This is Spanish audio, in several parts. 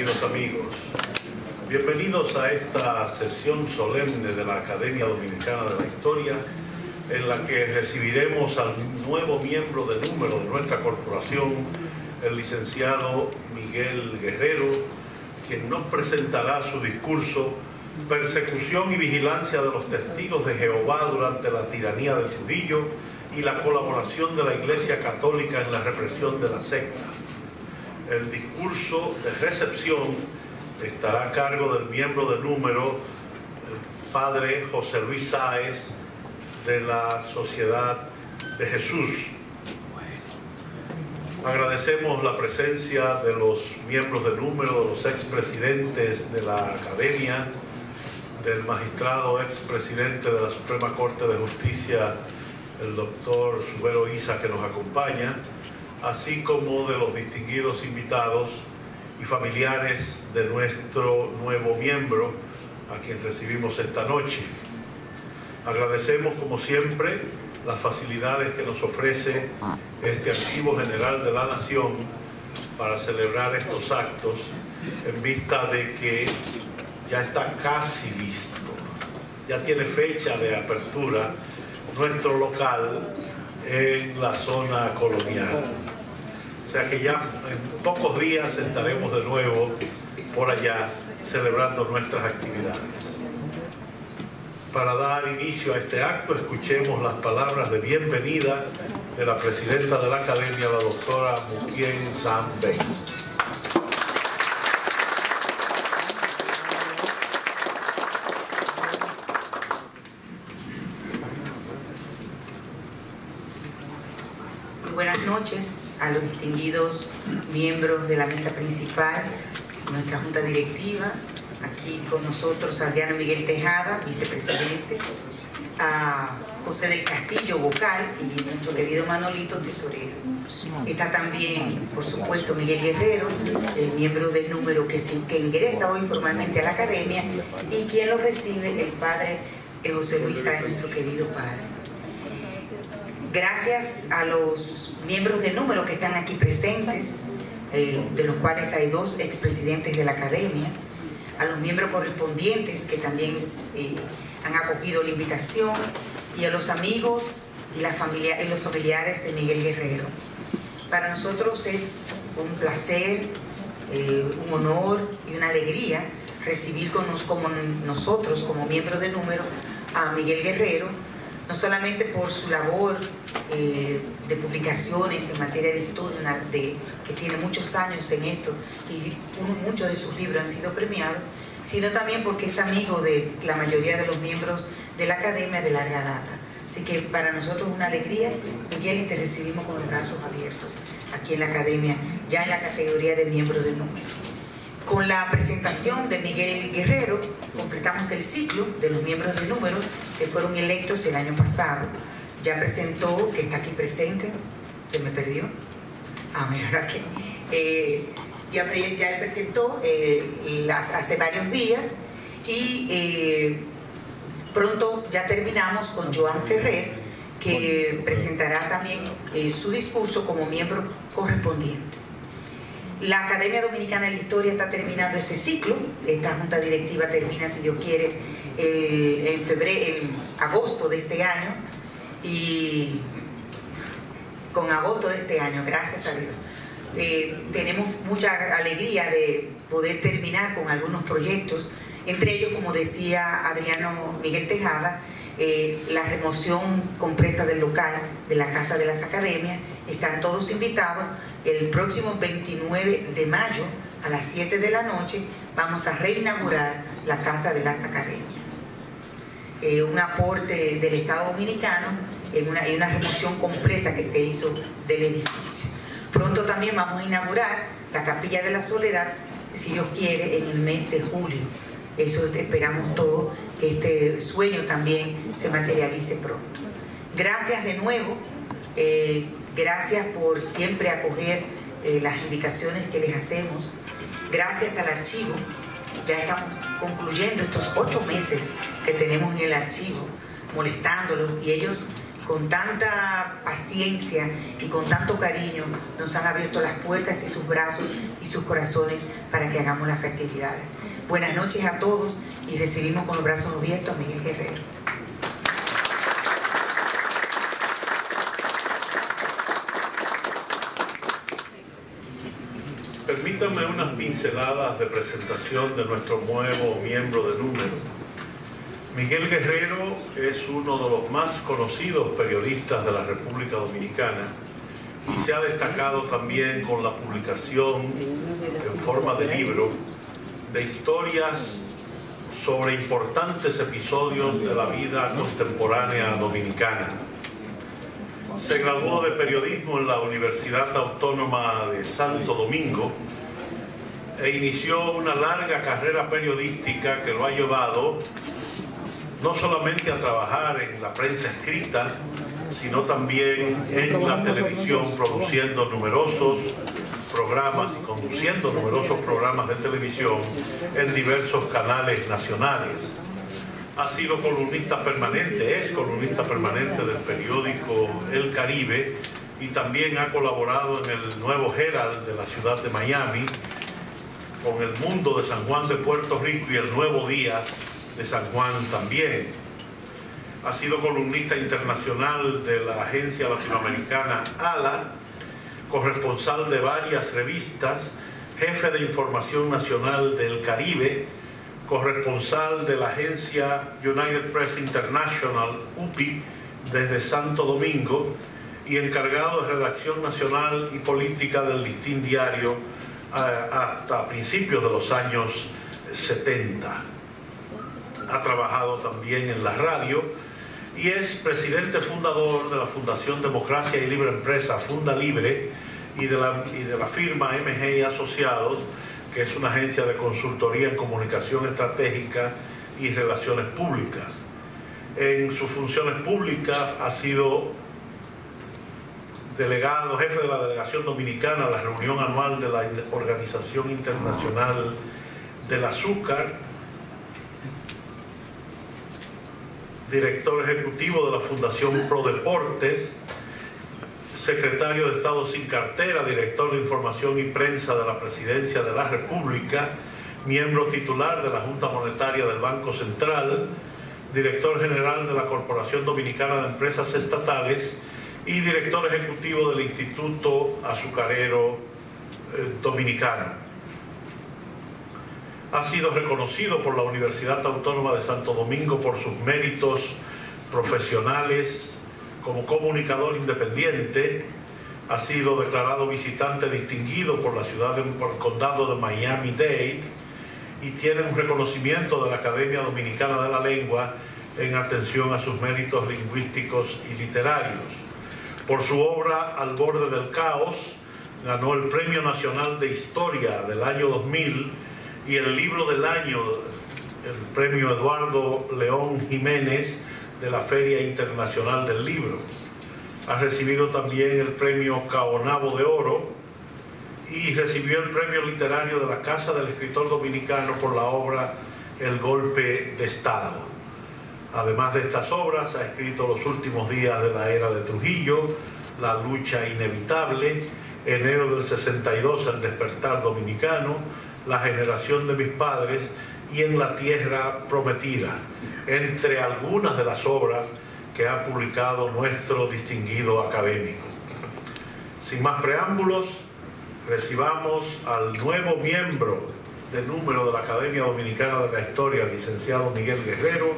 distinguidos amigos, bienvenidos a esta sesión solemne de la Academia Dominicana de la Historia, en la que recibiremos al nuevo miembro de número de nuestra corporación, el licenciado Miguel Guerrero, quien nos presentará su discurso Persecución y vigilancia de los testigos de Jehová durante la tiranía de Trujillo y la colaboración de la Iglesia Católica en la represión de la secta. El discurso de recepción estará a cargo del miembro de número, el padre José Luis Sáez, de la Sociedad de Jesús. Agradecemos la presencia de los miembros de número, de los expresidentes de la Academia, del magistrado expresidente de la Suprema Corte de Justicia, el doctor Subero Isa, que nos acompaña, así como de los distinguidos invitados y familiares de nuestro nuevo miembro, a quien recibimos esta noche. Agradecemos, como siempre, las facilidades que nos ofrece este Archivo General de la Nación para celebrar estos actos, en vista de que ya está casi listo, ya tiene fecha de apertura nuestro local en la zona colonial. O sea que ya en pocos días estaremos de nuevo por allá celebrando nuestras actividades. Para dar inicio a este acto, escuchemos las palabras de bienvenida de la presidenta de la Academia, la doctora Mukien Sam Bey. Buenas noches a los distinguidos miembros de la mesa principal, nuestra junta directiva, aquí con nosotros Adriano Miguel Tejada, vicepresidente, a José del Castillo, vocal, y nuestro querido Manolito, tesorero. Está también, por supuesto, Miguel Guerrero, el miembro del número que ingresa hoy formalmente a la Academia, y quien lo recibe, el padre José Luis Sáez, nuestro querido padre. Gracias a los miembros de número que están aquí presentes, de los cuales hay dos expresidentes de la Academia, a los miembros correspondientes que también han acogido la invitación, y a los amigos y los familiares de Miguel Guerrero. Para nosotros es un placer, un honor y una alegría recibir como nosotros, como miembros de número, a Miguel Guerrero, no solamente por su labor de publicaciones en materia de historia, que tiene muchos años en esto, y muchos de sus libros han sido premiados, sino también porque es amigo de la mayoría de los miembros de la Academia de larga data. Así que para nosotros es una alegría, Miguel, y te recibimos con los brazos abiertos aquí en la Academia, ya en la categoría de miembro de número. Con la presentación de Miguel Guerrero, completamos el ciclo de los miembros de número que fueron electos el año pasado. Ya presentó, que está aquí presente, se me perdió. Mira que ya él presentó hace varios días, y pronto ya terminamos con Joan Ferrer, que presentará también su discurso como miembro correspondiente. La Academia Dominicana de la Historia está terminando este ciclo. Esta junta directiva termina, si Dios quiere, en agosto de este año, y con agosto de este año, gracias a Dios, tenemos mucha alegría de poder terminar con algunos proyectos, entre ellos, como decía Adriano Miguel Tejada, la remoción completa del local de la Casa de las Academias. Están todos invitados. El próximo 29 de mayo a las 7 de la noche vamos a reinaugurar la Casa de las Academias. Un aporte del Estado Dominicano en una remoción completa que se hizo del edificio. Pronto también vamos a inaugurar la Capilla de la Soledad, si Dios quiere, en el mes de julio. Eso esperamos todos, que este sueño también se materialice pronto. Gracias de nuevo, gracias por siempre acoger las invitaciones que les hacemos. Gracias al archivo, ya estamos concluyendo estos 8 meses que tenemos en el archivo, molestándolos, y ellos con tanta paciencia y con tanto cariño nos han abierto las puertas y sus brazos y sus corazones para que hagamos las actividades. Buenas noches a todos y recibimos con los brazos abiertos a Miguel Guerrero. Permítanme unas pinceladas de presentación de nuestro nuevo miembro de número. Miguel Guerrero es uno de los más conocidos periodistas de la República Dominicana y se ha destacado también con la publicación en forma de libro de historias sobre importantes episodios de la vida contemporánea dominicana. Se graduó de periodismo en la Universidad Autónoma de Santo Domingo e inició una larga carrera periodística que lo ha llevado no solamente a trabajar en la prensa escrita, sino también en la televisión, produciendo numerosos programas y conduciendo numerosos programas de televisión en diversos canales nacionales. Ha sido columnista permanente, es columnista permanente del periódico El Caribe y también ha colaborado en el Nuevo Herald de la ciudad de Miami, con El Mundo de San Juan de Puerto Rico y El Nuevo Día de San Juan también. Ha sido columnista internacional de la agencia latinoamericana ALA, corresponsal de varias revistas, jefe de información nacional del Caribe, corresponsal de la agencia United Press International, UPI, desde Santo Domingo y encargado de redacción nacional y política del Listín Diario hasta principios de los años 70. Ha trabajado también en la radio y es presidente fundador de la Fundación Democracia y Libre Empresa, Funda Libre, y de la firma MG Asociados, que es una agencia de consultoría en comunicación estratégica y relaciones públicas. En sus funciones públicas ha sido delegado, jefe de la delegación dominicana a la reunión anual de la Organización Internacional del Azúcar, director ejecutivo de la Fundación Prodeportes, secretario de Estado sin cartera, director de Información y Prensa de la Presidencia de la República, miembro titular de la Junta Monetaria del Banco Central, director general de la Corporación Dominicana de Empresas Estatales y director ejecutivo del Instituto Azucarero Dominicano. Ha sido reconocido por la Universidad Autónoma de Santo Domingo por sus méritos profesionales como comunicador independiente. Ha sido declarado visitante distinguido por por el condado de Miami-Dade y tiene un reconocimiento de la Academia Dominicana de la Lengua en atención a sus méritos lingüísticos y literarios. Por su obra Al borde del caos, ganó el Premio Nacional de Historia del año 2000 y el libro del año, el Premio Eduardo León Jiménez de la Feria Internacional del Libro. Ha recibido también el Premio Caonabo de Oro y recibió el Premio Literario de la Casa del Escritor Dominicano por la obra El golpe de Estado. Además de estas obras, ha escrito Los últimos días de la era de Trujillo, La lucha inevitable, Enero del 62, El despertar dominicano, La generación de mis padres y En la tierra prometida, entre algunas de las obras que ha publicado nuestro distinguido académico. Sin más preámbulos, recibamos al nuevo miembro de número de la Academia Dominicana de la Historia, el licenciado Miguel Guerrero,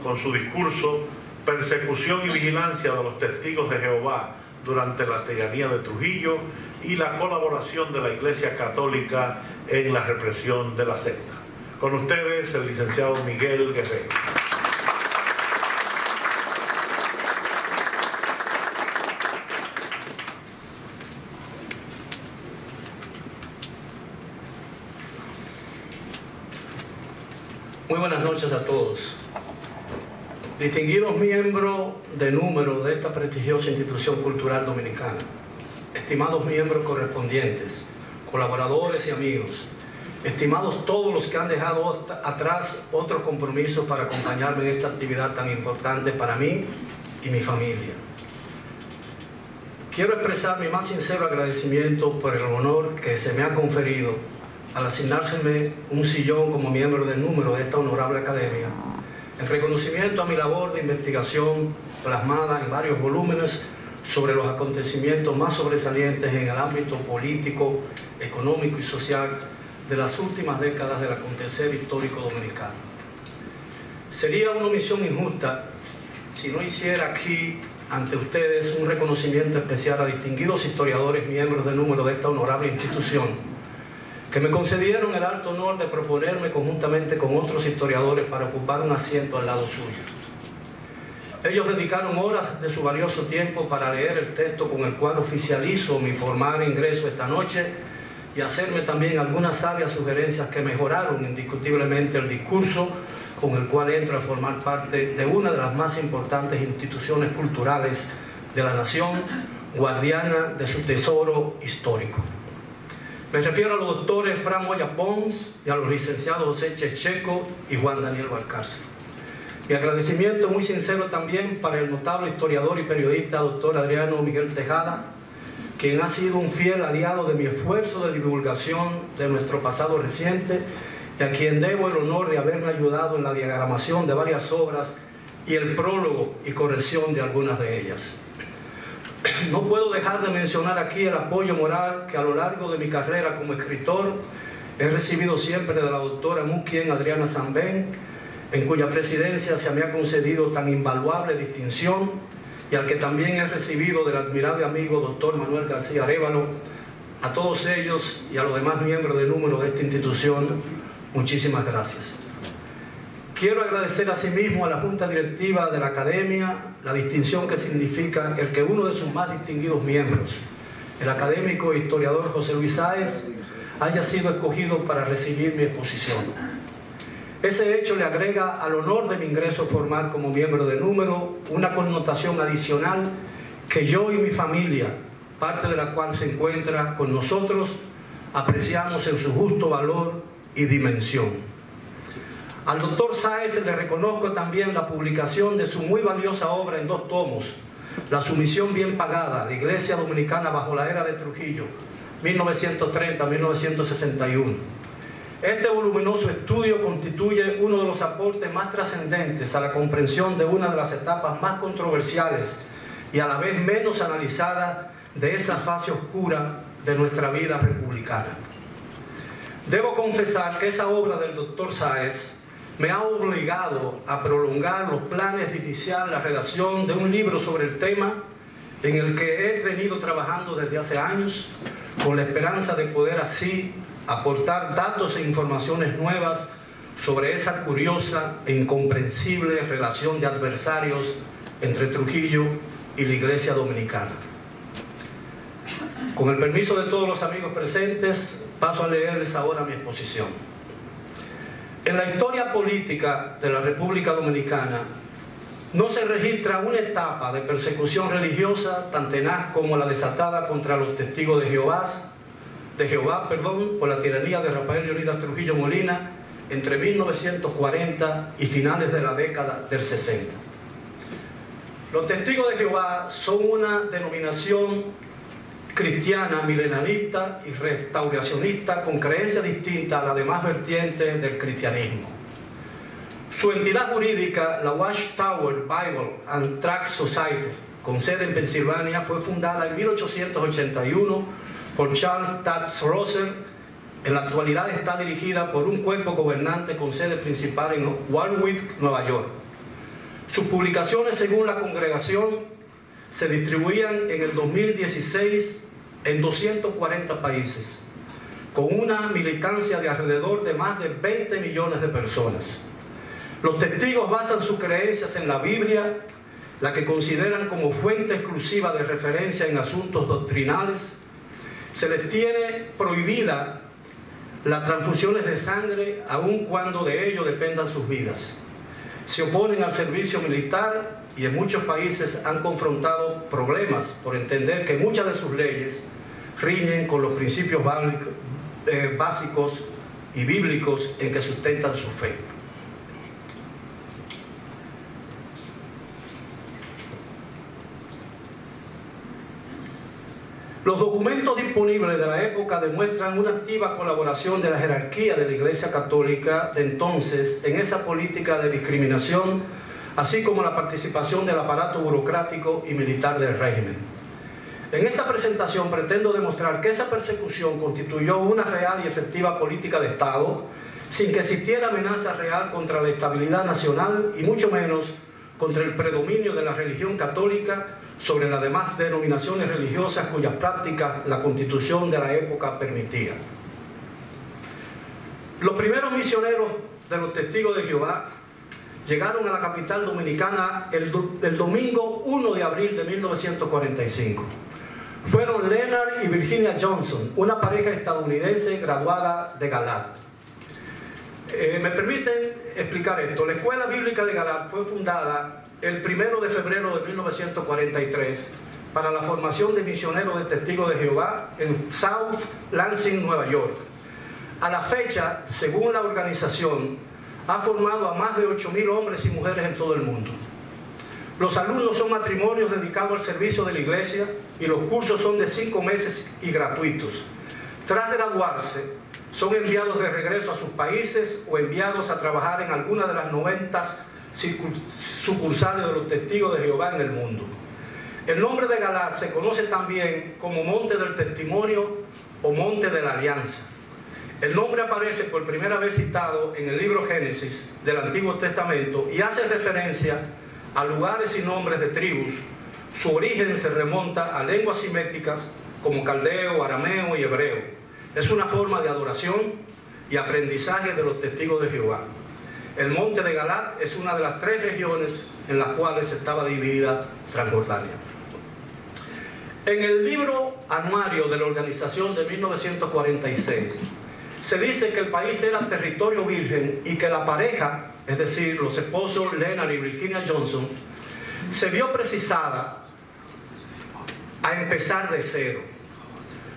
con su discurso Persecución y vigilancia de los testigos de Jehová durante la tiranía de Trujillo y la colaboración de la Iglesia Católica en la represión de la secta. Con ustedes, el licenciado Miguel Guerrero. Muy buenas noches a todos. Distinguidos miembros de número de esta prestigiosa institución cultural dominicana, estimados miembros correspondientes, colaboradores y amigos, estimados todos los que han dejado atrás otros compromisos para acompañarme en esta actividad tan importante para mí y mi familia. Quiero expresar mi más sincero agradecimiento por el honor que se me ha conferido al asignárseme un sillón como miembro del número de esta honorable academia, en reconocimiento a mi labor de investigación plasmada en varios volúmenes sobre los acontecimientos más sobresalientes en el ámbito político, económico y social de las últimas décadas del acontecer histórico dominicano. Sería una omisión injusta si no hiciera aquí ante ustedes un reconocimiento especial a distinguidos historiadores miembros del número de esta honorable institución que me concedieron el alto honor de proponerme conjuntamente con otros historiadores para ocupar un asiento al lado suyo. Ellos dedicaron horas de su valioso tiempo para leer el texto con el cual oficializo mi formal ingreso esta noche y hacerme también algunas sabias sugerencias que mejoraron indiscutiblemente el discurso con el cual entro a formar parte de una de las más importantes instituciones culturales de la nación, guardiana de su tesoro histórico. Me refiero a los doctores Fran Moya Pons y a los licenciados José Checheco y Juan Daniel Valcárcel. Mi agradecimiento muy sincero también para el notable historiador y periodista doctor Adriano Miguel Tejada, quien ha sido un fiel aliado de mi esfuerzo de divulgación de nuestro pasado reciente y a quien debo el honor de haberme ayudado en la diagramación de varias obras y el prólogo y corrección de algunas de ellas. No puedo dejar de mencionar aquí el apoyo moral que a lo largo de mi carrera como escritor he recibido siempre de la doctora Muquien Adriana Zambén, en cuya presidencia se me ha concedido tan invaluable distinción, y al que también he recibido del admirable amigo doctor Manuel García Arévalo. A todos ellos y a los demás miembros del número de esta institución, muchísimas gracias. Quiero agradecer asimismo a la Junta Directiva de la Academia la distinción que significa el que uno de sus más distinguidos miembros, el académico e historiador José Luis Sáez, haya sido escogido para recibir mi exposición. Ese hecho le agrega al honor de mi ingreso formal como miembro del número una connotación adicional que yo y mi familia, parte de la cual se encuentra con nosotros, apreciamos en su justo valor y dimensión. Al doctor Sáez le reconozco también la publicación de su muy valiosa obra en 2 tomos, La sumisión bien pagada, la Iglesia Dominicana bajo la era de Trujillo, 1930-1961. Este voluminoso estudio constituye uno de los aportes más trascendentes a la comprensión de una de las etapas más controversiales y a la vez menos analizada de esa fase oscura de nuestra vida republicana. Debo confesar que esa obra del doctor Sáez me ha obligado a prolongar los planes de iniciar la redacción de un libro sobre el tema en el que he venido trabajando desde hace años, con la esperanza de poder así aportar datos e informaciones nuevas sobre esa curiosa e incomprensible relación de adversarios entre Trujillo y la Iglesia Dominicana. Con el permiso de todos los amigos presentes, paso a leerles ahora mi exposición. En la historia política de la República Dominicana no se registra una etapa de persecución religiosa tan tenaz como la desatada contra los testigos de Jehová, por la tiranía de Rafael Leónidas Trujillo Molina entre 1940 y finales de la década del 60. Los testigos de Jehová son una denominación cristiana, milenarista y restauracionista con creencia distinta a la demás vertientes del cristianismo. Su entidad jurídica, la Watchtower Bible and Tract Society, con sede en Pensilvania, fue fundada en 1881 por Charles Taft Russell. En la actualidad está dirigida por un cuerpo gobernante con sede principal en Warwick, Nueva York. Sus publicaciones, según la congregación, se distribuían en el 2016 en 240 países, con una militancia de alrededor de más de 20 millones de personas. Los testigos basan sus creencias en la Biblia, la que consideran como fuente exclusiva de referencia en asuntos doctrinales. Se les tiene prohibida las transfusiones de sangre, aun cuando de ello dependan sus vidas. Se oponen al servicio militar y en muchos países han confrontado problemas por entender que muchas de sus leyes riñen con los principios básicos y bíblicos en que sustentan su fe. Los documentos disponibles de la época demuestran una activa colaboración de la jerarquía de la Iglesia Católica de entonces en esa política de discriminación, así como la participación del aparato burocrático y militar del régimen. En esta presentación pretendo demostrar que esa persecución constituyó una real y efectiva política de Estado, sin que existiera amenaza real contra la estabilidad nacional y mucho menos contra el predominio de la religión católica sobre las demás denominaciones religiosas cuyas prácticas la Constitución de la época permitía. Los primeros misioneros de los Testigos de Jehová llegaron a la capital dominicana el domingo 1 de abril de 1945. Fueron Leonard y Virginia Johnson, una pareja estadounidense graduada de Galat. Me permiten explicar esto. La Escuela Bíblica de Galat fue fundada el 1 de febrero de 1943 para la formación de misioneros de Testigos de Jehová en South Lansing, Nueva York. A la fecha, según la organización, ha formado a más de 8.000 hombres y mujeres en todo el mundo. Los alumnos son matrimonios dedicados al servicio de la iglesia y los cursos son de 5 meses y gratuitos. Tras graduarse, son enviados de regreso a sus países o enviados a trabajar en alguna de las 90 sucursales de los Testigos de Jehová en el mundo. El nombre de Galat se conoce también como Monte del Testimonio o Monte de la Alianza. El nombre aparece por primera vez citado en el libro Génesis del Antiguo Testamento y hace referencia a lugares y nombres de tribus. Su origen se remonta a lenguas siméticas como caldeo, arameo y hebreo. Es una forma de adoración y aprendizaje de los Testigos de Jehová. El monte de Galat es una de las 3 regiones en las cuales estaba dividida Transjordania. En el libro anuario de la organización de 1946 se dice que el país era territorio virgen y que la pareja, es decir, los esposos Leonard y Virginia Johnson, se vio precisada a empezar de cero.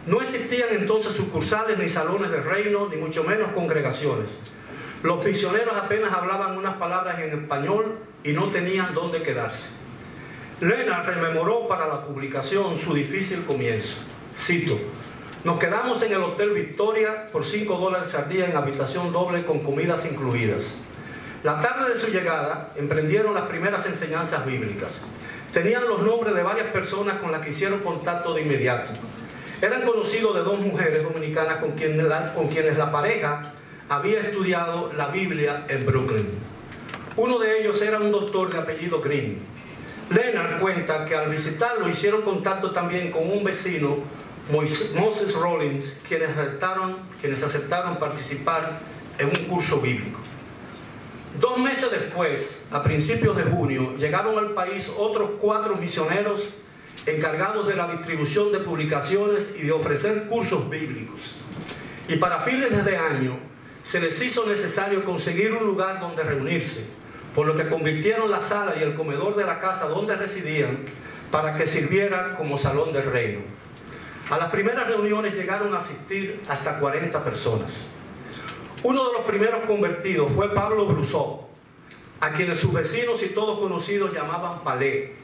No existían entonces sucursales ni salones de reino, ni mucho menos congregaciones. Los misioneros apenas hablaban unas palabras en español y no tenían dónde quedarse. Leonard rememoró para la publicación su difícil comienzo. Cito: "Nos quedamos en el Hotel Victoria por $5 al día en habitación doble con comidas incluidas. La tarde de su llegada emprendieron las primeras enseñanzas bíblicas. Tenían los nombres de varias personas con las que hicieron contacto de inmediato. Eran conocidos de 2 mujeres dominicanas con quienes la pareja había estudiado la Biblia en Brooklyn. Uno de ellos era un doctor de apellido Green. Leonard cuenta que al visitarlo hicieron contacto también con un vecino, Moses Rollins, quienes aceptaron participar en un curso bíblico. 2 meses después, a principios de junio, llegaron al país otros 4 misioneros encargados de la distribución de publicaciones y de ofrecer cursos bíblicos. Y para fines de año, se les hizo necesario conseguir un lugar donde reunirse, por lo que convirtieron la sala y el comedor de la casa donde residían para que sirvieran como salón del reino. A las primeras reuniones llegaron a asistir hasta 40 personas. Uno de los primeros convertidos fue Pablo Brusó, a quienes sus vecinos y todos conocidos llamaban Palé,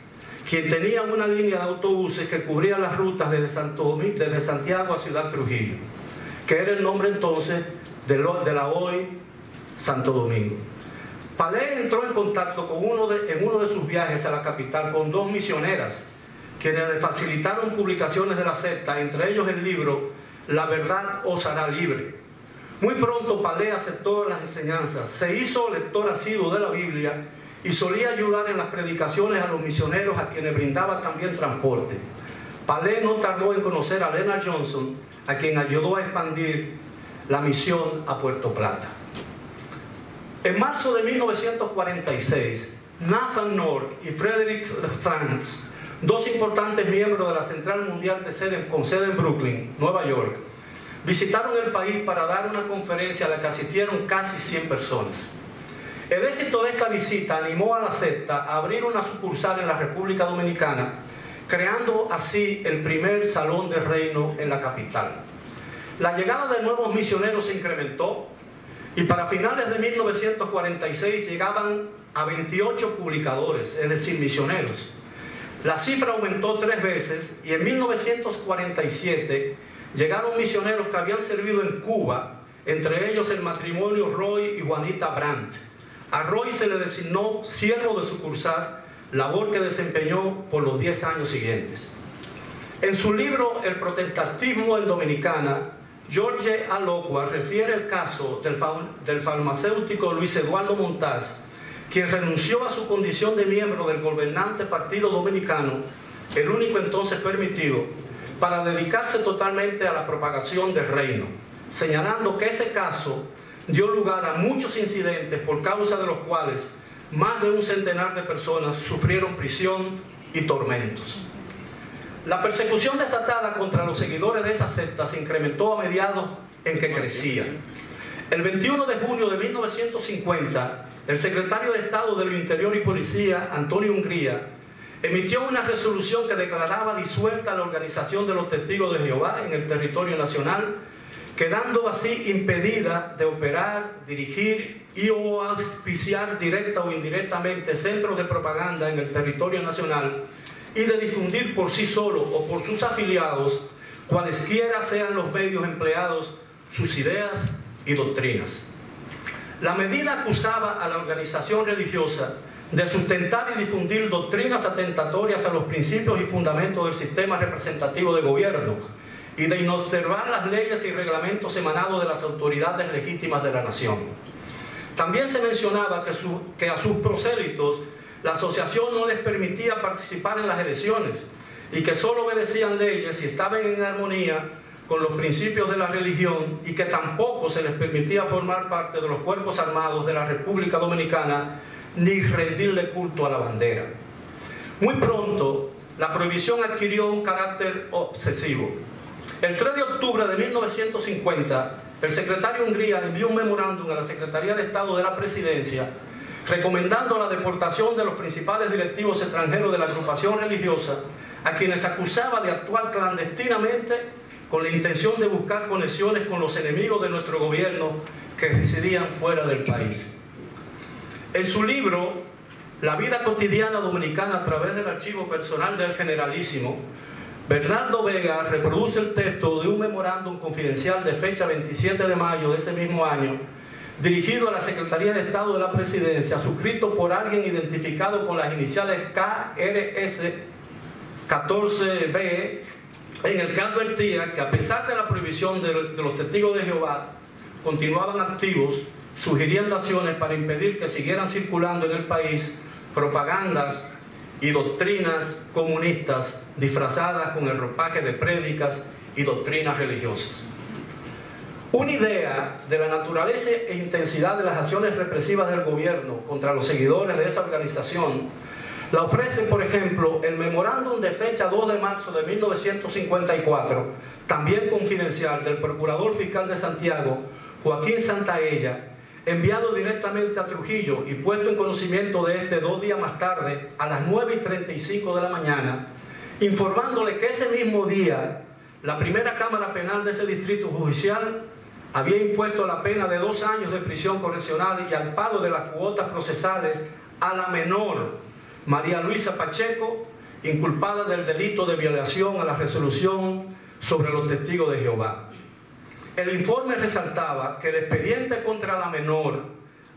quien tenía una línea de autobuses que cubría las rutas desde Santiago a Ciudad Trujillo, que era el nombre entonces de la hoy Santo Domingo. Palé entró en contacto en uno de sus viajes a la capital con 2 misioneras, quienes le facilitaron publicaciones de la secta, entre ellos el libro La verdad os hará libre. Muy pronto Palé aceptó las enseñanzas, se hizo lector asiduo de la Biblia y solía ayudar en las predicaciones a los misioneros a quienes brindaba también transporte. Palé no tardó en conocer a Leonard Johnson, a quien ayudó a expandir la misión a Puerto Plata. En marzo de 1946, Nathan North y Frederick Franz, 2 importantes miembros de la Central Mundial con sede en Brooklyn, Nueva York, visitaron el país para dar una conferencia a la que asistieron casi 100 personas. El éxito de esta visita animó a la secta a abrir una sucursal en la República Dominicana, creando así el primer salón de reino en la capital. La llegada de nuevos misioneros se incrementó y para finales de 1946 llegaban a 28 publicadores, es decir, misioneros. La cifra aumentó 3 veces y en 1947 llegaron misioneros que habían servido en Cuba, entre ellos el matrimonio Roy y Juanita Brandt. A Roy se le designó siervo de sucursal, labor que desempeñó por los 10 años siguientes. En su libro El protestantismo en Dominicana, George Alocua refiere el caso del farmacéutico Luis Eduardo Montaz, quien renunció a su condición de miembro del gobernante Partido Dominicano, el único entonces permitido, para dedicarse totalmente a la propagación del reino, señalando que ese caso dio lugar a muchos incidentes por causa de los cuales más de 100 de personas sufrieron prisión y tormentos. La persecución desatada contra los seguidores de esa secta se incrementó a mediados en que crecía. El 21 de junio de 1950, el secretario de Estado de lo Interior y Policía, Antonio Hungría, emitió una resolución que declaraba disuelta la organización de los Testigos de Jehová en el territorio nacional, quedando así impedida de operar, dirigir y o auspiciar directa o indirectamente centros de propaganda en el territorio nacional y de difundir por sí solo o por sus afiliados, cualesquiera sean los medios empleados, sus ideas y doctrinas. La medida acusaba a la organización religiosa de sustentar y difundir doctrinas atentatorias a los principios y fundamentos del sistema representativo de gobierno y de inobservar las leyes y reglamentos emanados de las autoridades legítimas de la nación. También se mencionaba que a sus prosélitos la asociación no les permitía participar en las elecciones y que solo obedecían leyes y estaban en armonía con los principios de la religión y que tampoco se les permitía formar parte de los cuerpos armados de la República Dominicana ni rendirle culto a la bandera. Muy pronto, la prohibición adquirió un carácter obsesivo. El 3 de octubre de 1950, el secretario Hungría envió un memorándum a la Secretaría de Estado de la Presidencia recomendando la deportación de los principales directivos extranjeros de la agrupación religiosa, a quienes acusaba de actuar clandestinamente con la intención de buscar conexiones con los enemigos de nuestro gobierno que residían fuera del país. En su libro, La vida cotidiana dominicana a través del archivo personal del Generalísimo, Bernardo Vega reproduce el texto de un memorándum confidencial de fecha 27 de mayo de ese mismo año, dirigido a la Secretaría de Estado de la Presidencia, suscrito por alguien identificado con las iniciales KRS 14B, en el que advertía que a pesar de la prohibición de los testigos de Jehová, continuaban activos, sugiriendo acciones para impedir que siguieran circulando en el país propagandas y doctrinas comunistas disfrazadas con el ropaje de prédicas y doctrinas religiosas. Una idea de la naturaleza e intensidad de las acciones represivas del gobierno contra los seguidores de esa organización la ofrece, por ejemplo, el memorándum de fecha 2 de marzo de 1954, también confidencial, del Procurador Fiscal de Santiago, Joaquín Santaella, enviado directamente a Trujillo y puesto en conocimiento de este 2 días más tarde, a las 9:35 de la mañana, informándole que ese mismo día la primera Cámara Penal de ese distrito judicial había impuesto la pena de 2 años de prisión correccional y al pago de las cuotas procesales a la menor María Luisa Pacheco, inculpada del delito de violación a la resolución sobre los testigos de Jehová. El informe resaltaba que el expediente contra la menor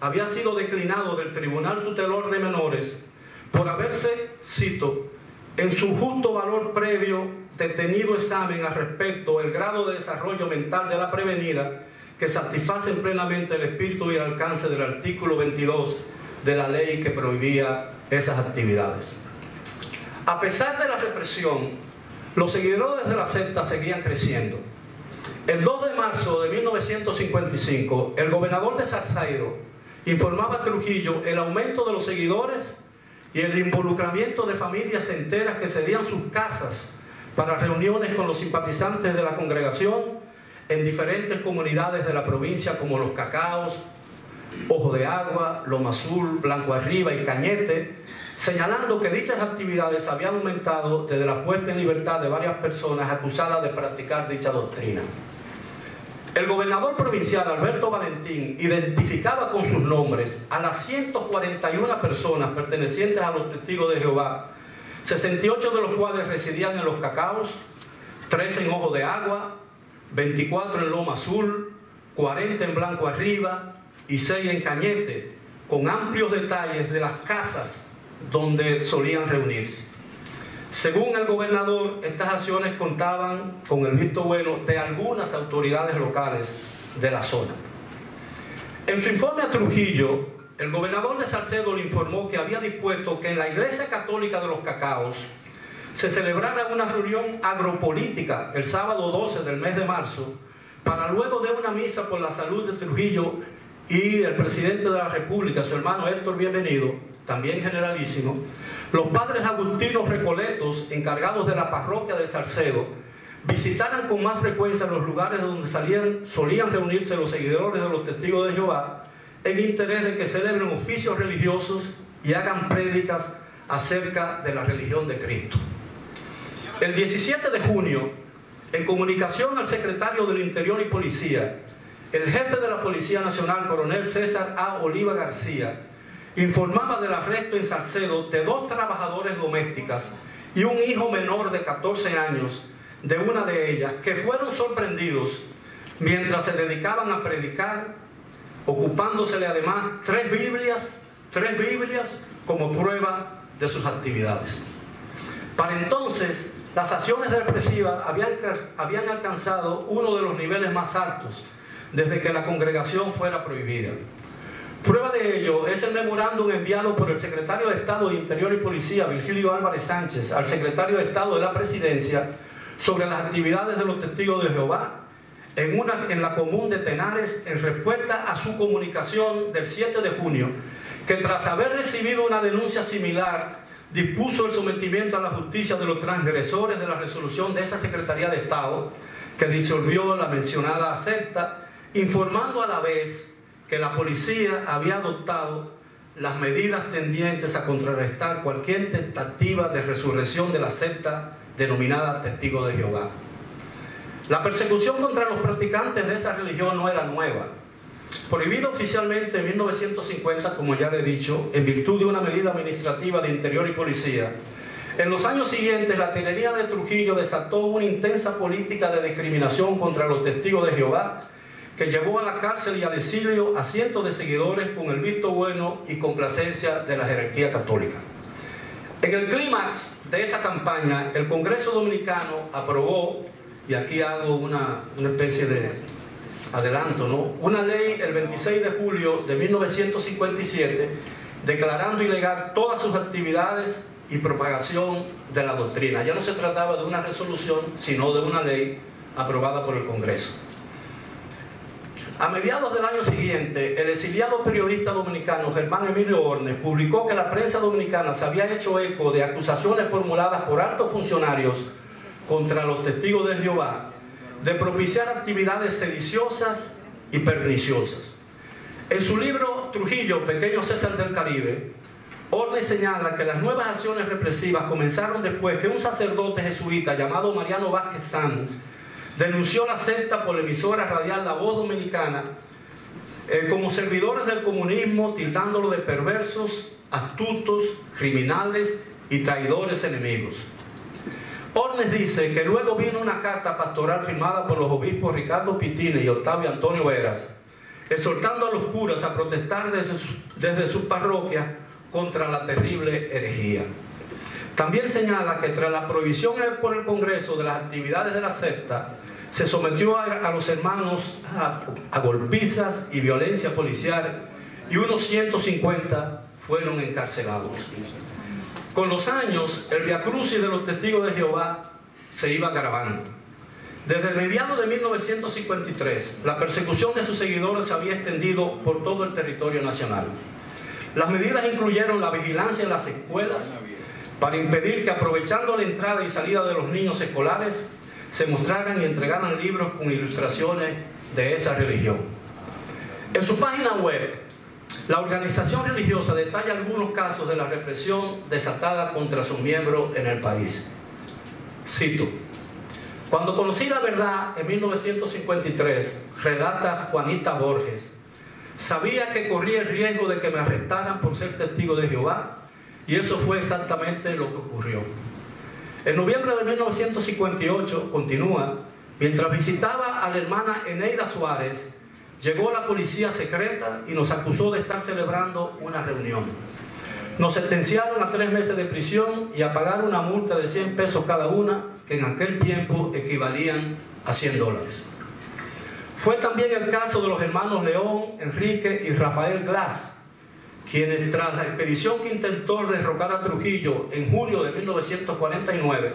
había sido declinado del Tribunal Tutelor de Menores por haberse, cito, en su justo valor previo detenido examen al respecto el grado de desarrollo mental de la prevenida que satisfacen plenamente el espíritu y el alcance del artículo 22 de la ley que prohibía esas actividades. A pesar de la represión, los seguidores de la secta seguían creciendo. El 2 de marzo de 1955, el gobernador de Salcedo informaba a Trujillo el aumento de los seguidores y el involucramiento de familias enteras que cedían sus casas para reuniones con los simpatizantes de la congregación en diferentes comunidades de la provincia como Los Cacaos, Ojo de Agua, Loma Azul, Blanco Arriba y Cañete, señalando que dichas actividades habían aumentado desde la puesta en libertad de varias personas acusadas de practicar dicha doctrina. El gobernador provincial Alberto Valentín identificaba con sus nombres a las 141 personas pertenecientes a los testigos de Jehová, 68 de los cuales residían en Los Cacaos, 13 en Ojo de Agua, 24 en Loma Azul, 40 en Blanco Arriba y 6 en Cañete, con amplios detalles de las casas donde solían reunirse. Según el gobernador, estas acciones contaban con el visto bueno de algunas autoridades locales de la zona. En su informe a Trujillo, el gobernador de Salcedo le informó que había dispuesto que en la Iglesia Católica de Los Cacaos se celebrara una reunión agropolítica el sábado 12 del mes de marzo, para luego de una misa por la salud de Trujillo y el presidente de la República, su hermano Héctor Bienvenido, también generalísimo, los padres agustinos recoletos, encargados de la parroquia de Salcedo, visitaran con más frecuencia los lugares donde solían reunirse los seguidores de los testigos de Jehová, en interés de que celebren oficios religiosos y hagan prédicas acerca de la religión de Cristo. El 17 de junio, en comunicación al secretario del Interior y Policía, el jefe de la Policía Nacional, coronel César A. Oliva García, informaba del arresto en Salcedo de 2 trabajadoras domésticas y un hijo menor de 14 años de una de ellas, que fueron sorprendidos mientras se dedicaban a predicar, ocupándosele además 3 Biblias como prueba de sus actividades. Para entonces, las acciones represivas habían alcanzado uno de los niveles más altos desde que la congregación fuera prohibida. Prueba de ello es el memorándum enviado por el secretario de Estado de Interior y Policía, Virgilio Álvarez Sánchez, al secretario de Estado de la Presidencia sobre las actividades de los testigos de Jehová en la común de Tenares, en respuesta a su comunicación del 7 de junio, que tras haber recibido una denuncia similar, dispuso el sometimiento a la justicia de los transgresores de la resolución de esa Secretaría de Estado, que disolvió la mencionada secta, informando a la vez que la policía había adoptado las medidas tendientes a contrarrestar cualquier tentativa de resurrección de la secta denominada Testigos de Jehová. La persecución contra los practicantes de esa religión no era nueva. Prohibido oficialmente en 1950, como ya le he dicho, en virtud de una medida administrativa de Interior y Policía, en los años siguientes la tiranía de Trujillo desató una intensa política de discriminación contra los testigos de Jehová, que llevó a la cárcel y al exilio a cientos de seguidores con el visto bueno y complacencia de la jerarquía católica. En el clímax de esa campaña, el Congreso Dominicano aprobó, y aquí hago una especie de adelanto, ¿no?, una ley el 26 de julio de 1957, declarando ilegal todas sus actividades y propagación de la doctrina. Ya no se trataba de una resolución, sino de una ley aprobada por el Congreso. A mediados del año siguiente, el exiliado periodista dominicano Germán Emilio Ornes publicó que la prensa dominicana se había hecho eco de acusaciones formuladas por altos funcionarios contra los testigos de Jehová de propiciar actividades sediciosas y perniciosas. En su libro Trujillo, Pequeño César del Caribe, Ornes señala que las nuevas acciones represivas comenzaron después que un sacerdote jesuita llamado Mariano Vázquez Sanz denunció la secta por la emisora radial La Voz Dominicana como servidores del comunismo, tildándolo de perversos, astutos, criminales y traidores enemigos. Ornes dice que luego vino una carta pastoral firmada por los obispos Ricardo Pitine y Octavio Antonio Veras, exhortando a los curas a protestar desde sus parroquias contra la terrible herejía. También señala que tras la prohibición por el Congreso de las actividades de la secta, se sometió a los hermanos a golpizas y violencia policial, y unos 150 fueron encarcelados. Con los años, el viacrucis de los testigos de Jehová se iba agravando. Desde mediados de 1953, la persecución de sus seguidores se había extendido por todo el territorio nacional. Las medidas incluyeron la vigilancia en las escuelas para impedir que, aprovechando la entrada y salida de los niños escolares, se mostraran y entregaran libros con ilustraciones de esa religión. En su página web, la organización religiosa detalla algunos casos de la represión desatada contra sus miembros en el país. Cito: cuando conocí la verdad en 1953, relata Juanita Borges, sabía que corría el riesgo de que me arrestaran por ser testigo de Jehová y eso fue exactamente lo que ocurrió. En noviembre de 1958, continúa, mientras visitaba a la hermana Eneida Suárez, llegó la policía secreta y nos acusó de estar celebrando una reunión. Nos sentenciaron a 3 meses de prisión y a pagar una multa de 100 pesos cada una, que en aquel tiempo equivalían a $100. Fue también el caso de los hermanos León, Enrique y Rafael Glass, quienes tras la expedición que intentó derrocar a Trujillo en julio de 1949,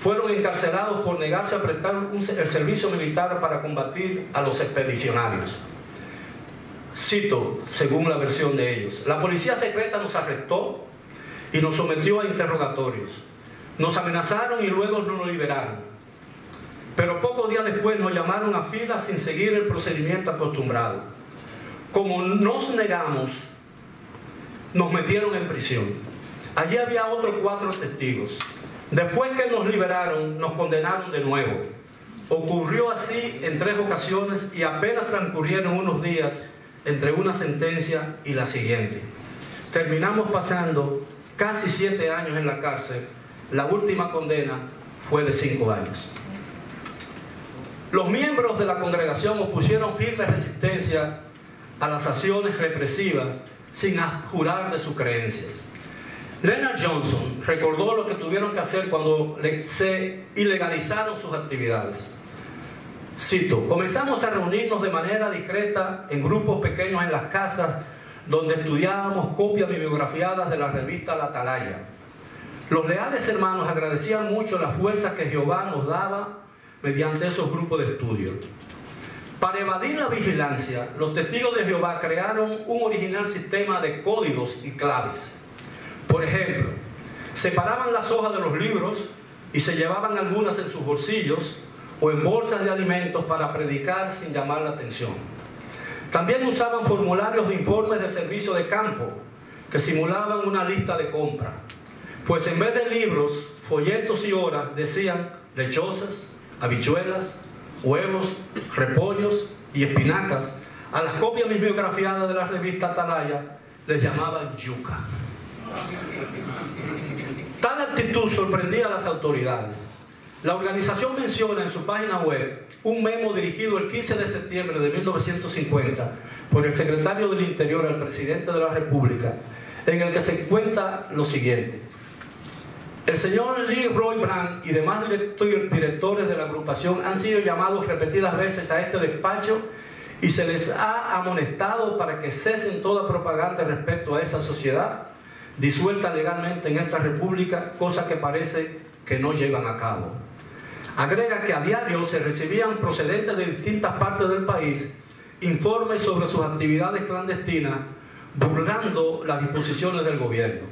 fueron encarcelados por negarse a prestar el servicio militar para combatir a los expedicionarios. Cito, según la versión de ellos: la policía secreta nos arrestó y nos sometió a interrogatorios. Nos amenazaron y luego nos liberaron. Pero pocos días después nos llamaron a fila sin seguir el procedimiento acostumbrado. Como nos negamos, nos metieron en prisión. Allí había otros 4 testigos. Después que nos liberaron, nos condenaron de nuevo. Ocurrió así en 3 ocasiones y apenas transcurrieron unos días entre una sentencia y la siguiente. Terminamos pasando casi 7 años en la cárcel. La última condena fue de 5 años. Los miembros de la congregación opusieron firme resistencia a las acciones represivas sin abjurar de sus creencias. Leonard Johnson recordó lo que tuvieron que hacer cuando se ilegalizaron sus actividades. Cito: comenzamos a reunirnos de manera discreta en grupos pequeños en las casas donde estudiábamos copias bibliografiadas de la revista La Atalaya. Los leales hermanos agradecían mucho la fuerza que Jehová nos daba mediante esos grupos de estudio. Para evadir la vigilancia, los testigos de Jehová crearon un original sistema de códigos y claves. Por ejemplo, separaban las hojas de los libros y se llevaban algunas en sus bolsillos o en bolsas de alimentos para predicar sin llamar la atención. También usaban formularios de informes de servicio de campo que simulaban una lista de compra, pues en vez de libros, folletos y horas decían lechosas, habichuelas, huevos, repollos y espinacas. A las copias bibliografiadas de la revista Atalaya les llamaban yuca. Tal actitud sorprendía a las autoridades. La organización menciona en su página web un memo dirigido el 15 de septiembre de 1950 por el secretario del Interior al presidente de la República, en el que se cuenta lo siguiente: el señor Lee Roy Brand y demás directores de la agrupación han sido llamados repetidas veces a este despacho y se les ha amonestado para que cesen toda propaganda respecto a esa sociedad disuelta legalmente en esta república, cosa que parece que no llevan a cabo. Agrega que a diario se recibían procedentes de distintas partes del país informes sobre sus actividades clandestinas, burlando las disposiciones del gobierno.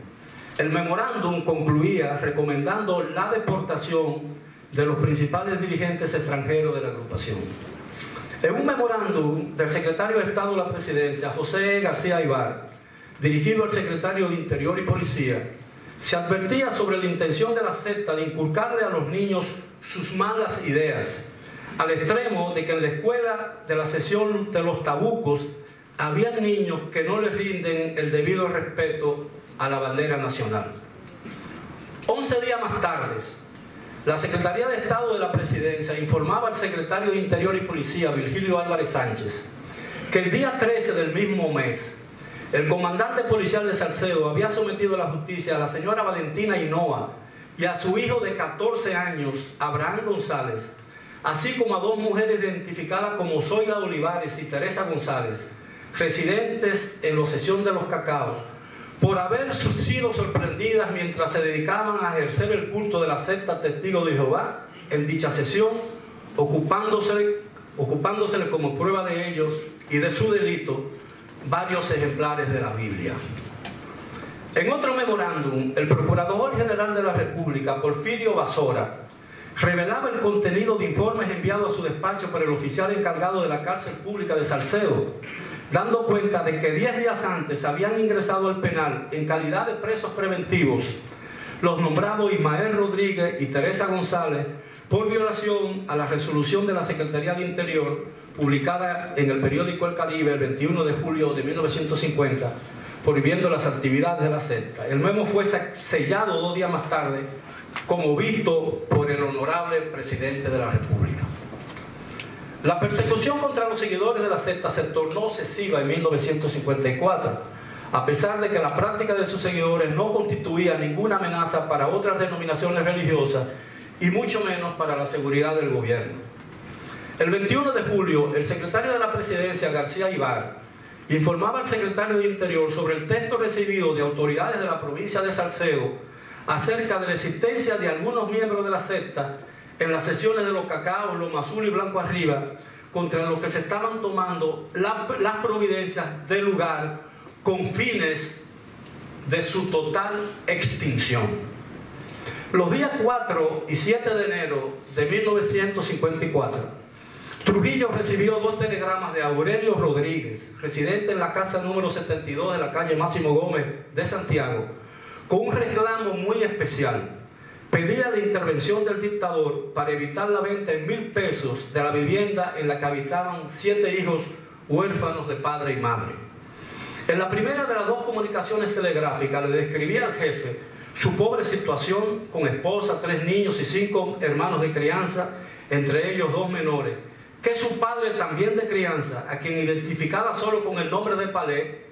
El memorándum concluía recomendando la deportación de los principales dirigentes extranjeros de la agrupación. En un memorándum del secretario de Estado de la Presidencia, José García Aybar, dirigido al secretario de Interior y Policía, se advertía sobre la intención de la secta de inculcarle a los niños sus malas ideas, al extremo de que en la escuela de la sección de los Tabucos había niños que no le rinden el debido respeto a la bandera nacional. 11 días más tarde, la Secretaría de Estado de la Presidencia informaba al secretario de Interior y Policía, Virgilio Álvarez Sánchez, que el día 13 del mismo mes, el comandante policial de Salcedo había sometido a la justicia a la señora Valentina Hinoa y a su hijo de 14 años, Abraham González, así como a 2 mujeres identificadas como Zoila Olivares y Teresa González, residentes en la sección de Los Cacaos, por haber sido sorprendidas mientras se dedicaban a ejercer el culto de la secta Testigos de Jehová en dicha sesión, ocupándosele como prueba de ellos y de su delito varios ejemplares de la Biblia. En otro memorándum, el Procurador General de la República, Porfirio Basora, revelaba el contenido de informes enviados a su despacho por el oficial encargado de la cárcel pública de Salcedo, dando cuenta de que 10 días antes habían ingresado al penal en calidad de presos preventivos los nombrados Ismael Rodríguez y Teresa González por violación a la resolución de la Secretaría de Interior publicada en el periódico El Caribe el 21 de julio de 1950, prohibiendo las actividades de la secta. El memo fue sellado 2 días más tarde como visto por el honorable presidente de la República. La persecución contra los seguidores de la secta se tornó excesiva en 1954, a pesar de que la práctica de sus seguidores no constituía ninguna amenaza para otras denominaciones religiosas y mucho menos para la seguridad del gobierno. El 21 de julio, el secretario de la Presidencia, García Ibar, informaba al secretario de Interior sobre el texto recibido de autoridades de la provincia de Salcedo acerca de la existencia de algunos miembros de la secta en las sesiones de Los Cacaos, Loma Azul y Blanco Arriba, contra los que se estaban tomando las providencias del lugar con fines de su total extinción. Los días 4 y 7 de enero de 1954, Trujillo recibió 2 telegramas de Aurelio Rodríguez, residente en la casa número 72 de la calle Máximo Gómez de Santiago, con un reclamo muy especial. Pedía la intervención del dictador para evitar la venta en 1.000 pesos de la vivienda en la que habitaban 7 hijos huérfanos de padre y madre. En la primera de las 2 comunicaciones telegráficas le describía al jefe su pobre situación con esposa, 3 niños y 5 hermanos de crianza, entre ellos 2 menores, que su padre también de crianza, a quien identificaba solo con el nombre de Palé,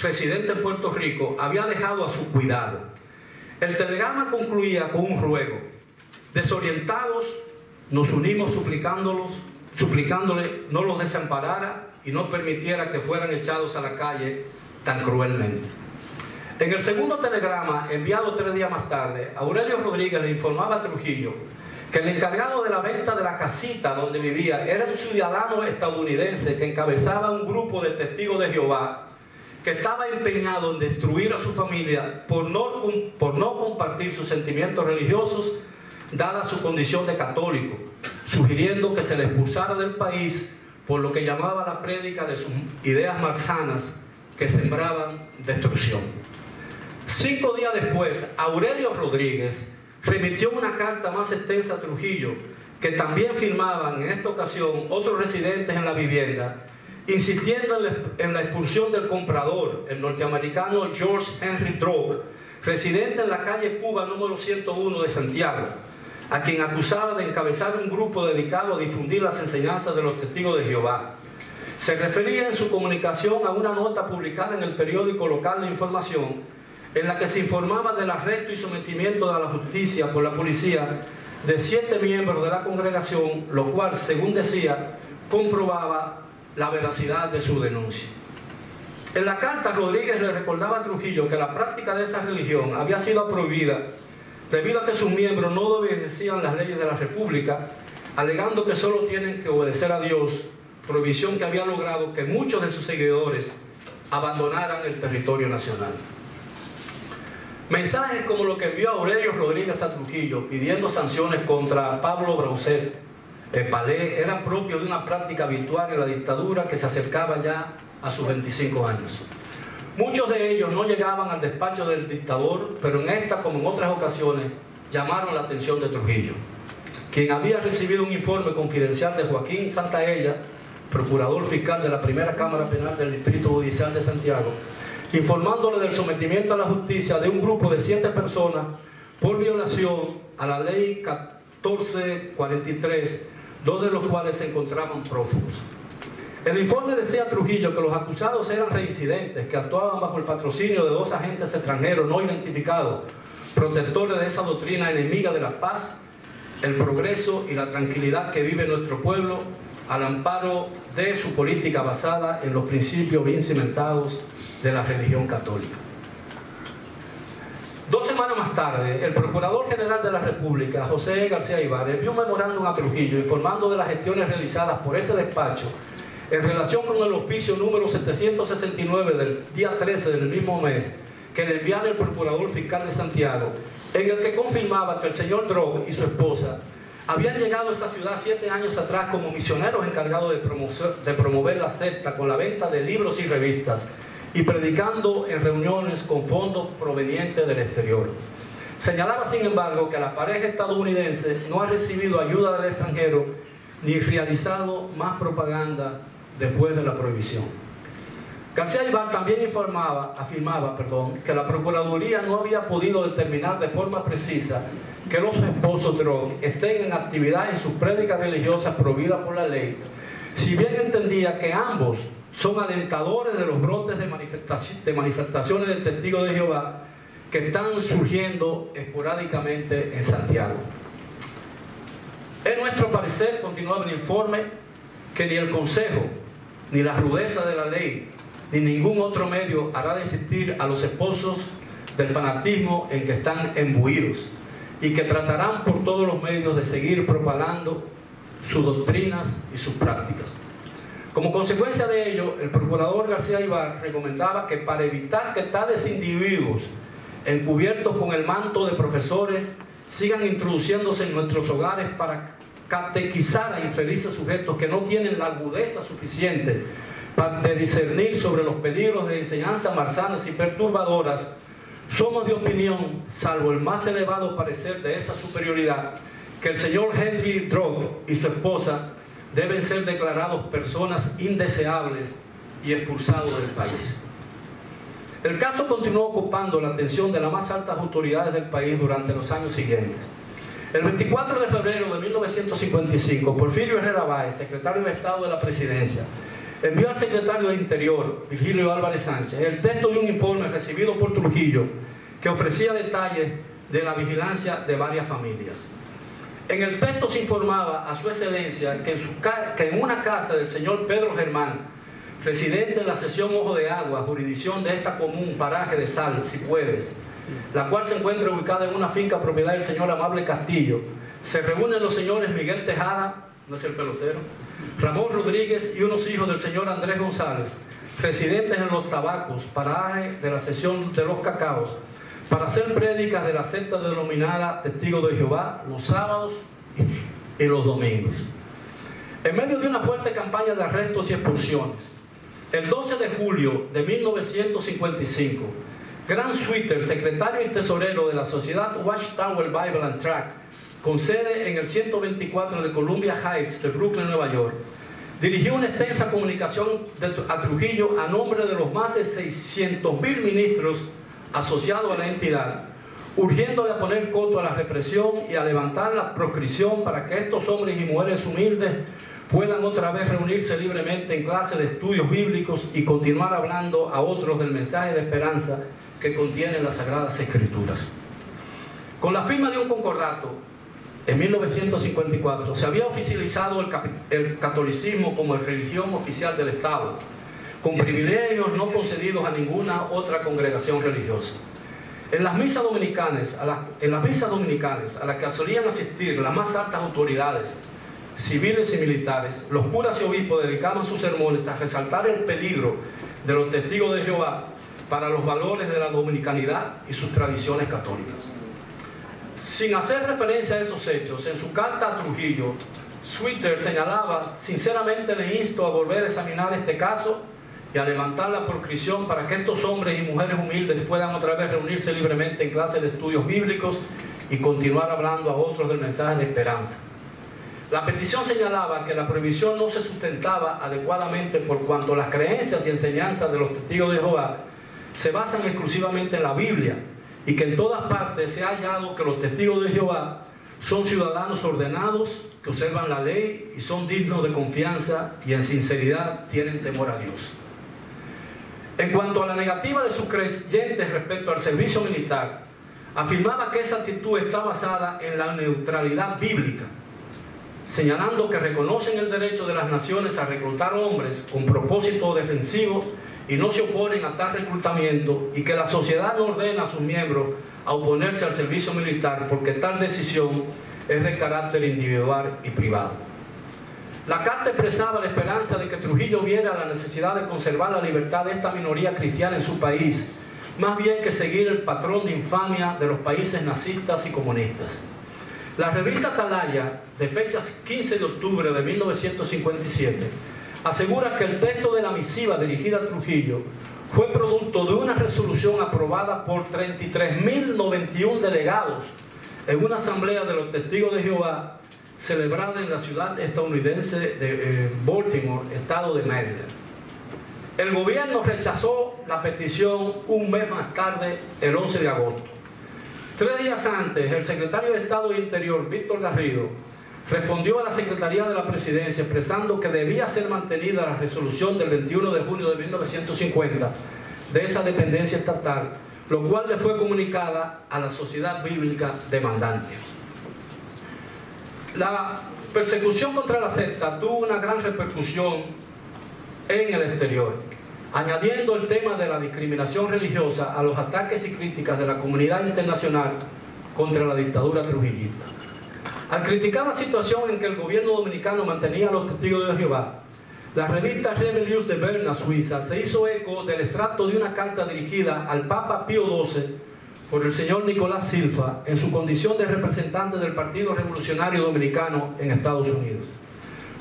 residente en Puerto Rico, había dejado a su cuidado. El telegrama concluía con un ruego. Desorientados, nos unimos suplicándole no los desamparara y no permitiera que fueran echados a la calle tan cruelmente. En el segundo telegrama, enviado 3 días más tarde, Aurelio Rodríguez le informaba a Trujillo que el encargado de la venta de la casita donde vivía era un ciudadano estadounidense que encabezaba un grupo de testigos de Jehová que estaba empeñado en destruir a su familia por no compartir sus sentimientos religiosos, dada su condición de católico, sugiriendo que se le expulsara del país por lo que llamaba la prédica de sus ideas marxanas que sembraban destrucción. 5 días después, Aurelio Rodríguez remitió una carta más extensa a Trujillo, que también firmaban en esta ocasión otros residentes en la vivienda, insistiendo en la expulsión del comprador, el norteamericano George Henry Drock, residente en la calle Cuba número 101 de Santiago, a quien acusaba de encabezar un grupo dedicado a difundir las enseñanzas de los testigos de Jehová. Se refería en su comunicación a una nota publicada en el periódico local de información, en la que se informaba del arresto y sometimiento a la justicia por la policía de 7 miembros de la congregación, lo cual, según decía, comprobaba la veracidad de su denuncia. En la carta, Rodríguez le recordaba a Trujillo que la práctica de esa religión había sido prohibida debido a que sus miembros no obedecían las leyes de la República, alegando que solo tienen que obedecer a Dios, prohibición que había logrado que muchos de sus seguidores abandonaran el territorio nacional. Mensajes como lo que envió Aurelio Rodríguez a Trujillo pidiendo sanciones contra Pablo Brauset, Palé, eran propios de una práctica habitual en la dictadura que se acercaba ya a sus 25 años. Muchos de ellos no llegaban al despacho del dictador, pero en esta como en otras ocasiones llamaron la atención de Trujillo, quien había recibido un informe confidencial de Joaquín Santaella, procurador fiscal de la primera Cámara Penal del Distrito Judicial de Santiago, informándole del sometimiento a la justicia de un grupo de 7 personas por violación a la ley 1443, 2 de los cuales se encontraban prófugos. El informe decía a Trujillo que los acusados eran reincidentes, que actuaban bajo el patrocinio de 2 agentes extranjeros no identificados, protectores de esa doctrina enemiga de la paz, el progreso y la tranquilidad que vive nuestro pueblo, al amparo de su política basada en los principios bien cimentados de la religión católica. 2 semanas más tarde, el Procurador General de la República, José García Ibar, envió un memorándum a Trujillo informando de las gestiones realizadas por ese despacho en relación con el oficio número 769 del día 13 del mismo mes que le enviara el Procurador Fiscal de Santiago, en el que confirmaba que el señor Drock y su esposa habían llegado a esa ciudad 7 años atrás como misioneros encargados de promover la secta con la venta de libros y revistas y predicando en reuniones con fondos provenientes del exterior. Señalaba, sin embargo, que la pareja estadounidense no ha recibido ayuda del extranjero ni realizado más propaganda después de la prohibición. García Aybar también afirmaba que la Procuraduría no había podido determinar de forma precisa que los esposos Drog estén en actividad en sus prédicas religiosas prohibidas por la ley, si bien entendía que ambos son alentadores de los brotes de manifestaciones del Testigo de Jehová que están surgiendo esporádicamente en Santiago. En nuestro parecer, continuaba el informe, que ni el Consejo, ni la rudeza de la ley, ni ningún otro medio hará desistir a los esposos del fanatismo en que están embuidos y que tratarán por todos los medios de seguir propagando sus doctrinas y sus prácticas. Como consecuencia de ello, el procurador García Aybar recomendaba que para evitar que tales individuos encubiertos con el manto de profesores sigan introduciéndose en nuestros hogares para catequizar a infelices sujetos que no tienen la agudeza suficiente para discernir sobre los peligros de enseñanzas malsanas y perturbadoras, somos de opinión, salvo el más elevado parecer de esa superioridad, que el señor Henry Drog y su esposa deben ser declarados personas indeseables y expulsados del país. El caso continuó ocupando la atención de las más altas autoridades del país durante los años siguientes. El 24 de febrero de 1955, Porfirio Herrera Báez, secretario de Estado de la Presidencia, envió al secretario de Interior, Virgilio Álvarez Sánchez, el texto de un informe recibido por Trujillo que ofrecía detalles de la vigilancia de varias familias. En el texto se informaba a su excelencia que en una casa del señor Pedro Germán, residente de la sección Ojo de Agua, jurisdicción de esta común paraje de Sal, si puedes, la cual se encuentra ubicada en una finca propiedad del señor Amable Castillo, se reúnen los señores Miguel Tejada, no es el pelotero, Ramón Rodríguez y unos hijos del señor Andrés González, residentes en Los Tabacos, paraje de la sección de Los Cacaos, para hacer prédicas de la secta denominada Testigos de Jehová los sábados y los domingos. En medio de una fuerte campaña de arrestos y expulsiones, el 12 de julio de 1955, Grant Sweeter, secretario y tesorero de la sociedad Watchtower Bible and Tract, con sede en el 124 de Columbia Heights de Brooklyn, Nueva York, dirigió una extensa comunicación a Trujillo a nombre de los más de 600.000 ministros asociados a la entidad, urgiéndole a poner coto a la represión y a levantar la proscripción para que estos hombres y mujeres humildes puedan otra vez reunirse libremente en clases de estudios bíblicos y continuar hablando a otros del mensaje de esperanza que contienen las Sagradas Escrituras. Con la firma de un concordato, en 1954, se había oficializado el catolicismo como religión oficial del Estado, con privilegios no concedidos a ninguna otra congregación religiosa. En las misas dominicanas, a las que solían asistir las más altas autoridades civiles y militares, los curas y obispos dedicaban sus sermones a resaltar el peligro de los testigos de Jehová para los valores de la dominicanidad y sus tradiciones católicas. Sin hacer referencia a esos hechos, en su carta a Trujillo, Sweeter señalaba: sinceramente le insto a volver a examinar este caso y a levantar la proscripción para que estos hombres y mujeres humildes puedan otra vez reunirse libremente en clases de estudios bíblicos y continuar hablando a otros del mensaje de esperanza. La petición señalaba que la prohibición no se sustentaba adecuadamente por cuanto las creencias y enseñanzas de los testigos de Jehová se basan exclusivamente en la Biblia y que en todas partes se ha hallado que los testigos de Jehová son ciudadanos ordenados, que observan la ley y son dignos de confianza y en sinceridad tienen temor a Dios. En cuanto a la negativa de sus creyentes respecto al servicio militar, afirmaba que esa actitud está basada en la neutralidad bíblica, señalando que reconocen el derecho de las naciones a reclutar hombres con propósito defensivo y no se oponen a tal reclutamiento, y que la sociedad no ordena a sus miembros a oponerse al servicio militar porque tal decisión es de carácter individual y privado. La carta expresaba la esperanza de que Trujillo viera la necesidad de conservar la libertad de esta minoría cristiana en su país, más bien que seguir el patrón de infamia de los países nazistas y comunistas. La revista Atalaya, de fecha 15 de octubre de 1957, asegura que el texto de la misiva dirigida a Trujillo fue producto de una resolución aprobada por 33.091 delegados en una asamblea de los testigos de Jehová celebrada en la ciudad estadounidense de Baltimore, estado de Maryland. El gobierno rechazó la petición un mes más tarde, el 11 de agosto. 3 días antes, el secretario de Estado de Interior, Víctor Garrido, respondió a la Secretaría de la Presidencia expresando que debía ser mantenida la resolución del 21 de junio de 1950 de esa dependencia estatal, lo cual le fue comunicada a la Sociedad Bíblica demandante. La persecución contra la secta tuvo una gran repercusión en el exterior, añadiendo el tema de la discriminación religiosa a los ataques y críticas de la comunidad internacional contra la dictadura trujillista. Al criticar la situación en que el gobierno dominicano mantenía a los testigos de Jehová, la revista Rebellious de Berna, Suiza, se hizo eco del extracto de una carta dirigida al Papa Pío XII por el señor Nicolás Silva en su condición de representante del Partido Revolucionario Dominicano en Estados Unidos,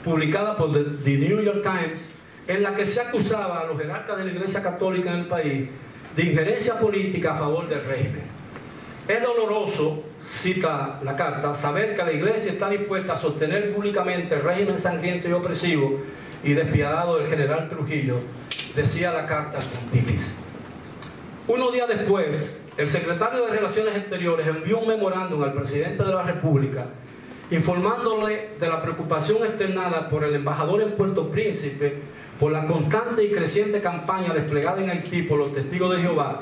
publicada por The New York Times, en la que se acusaba a los jerarcas de la Iglesia Católica en el país de injerencia política a favor del régimen. Es doloroso, cita la carta, saber que la Iglesia está dispuesta a sostener públicamente el régimen sangriento y opresivo y despiadado del general Trujillo, decía la carta al pontífice. Unos días después, el secretario de Relaciones Exteriores envió un memorándum al presidente de la República informándole de la preocupación externada por el embajador en Puerto Príncipe por la constante y creciente campaña desplegada en Haití por los testigos de Jehová,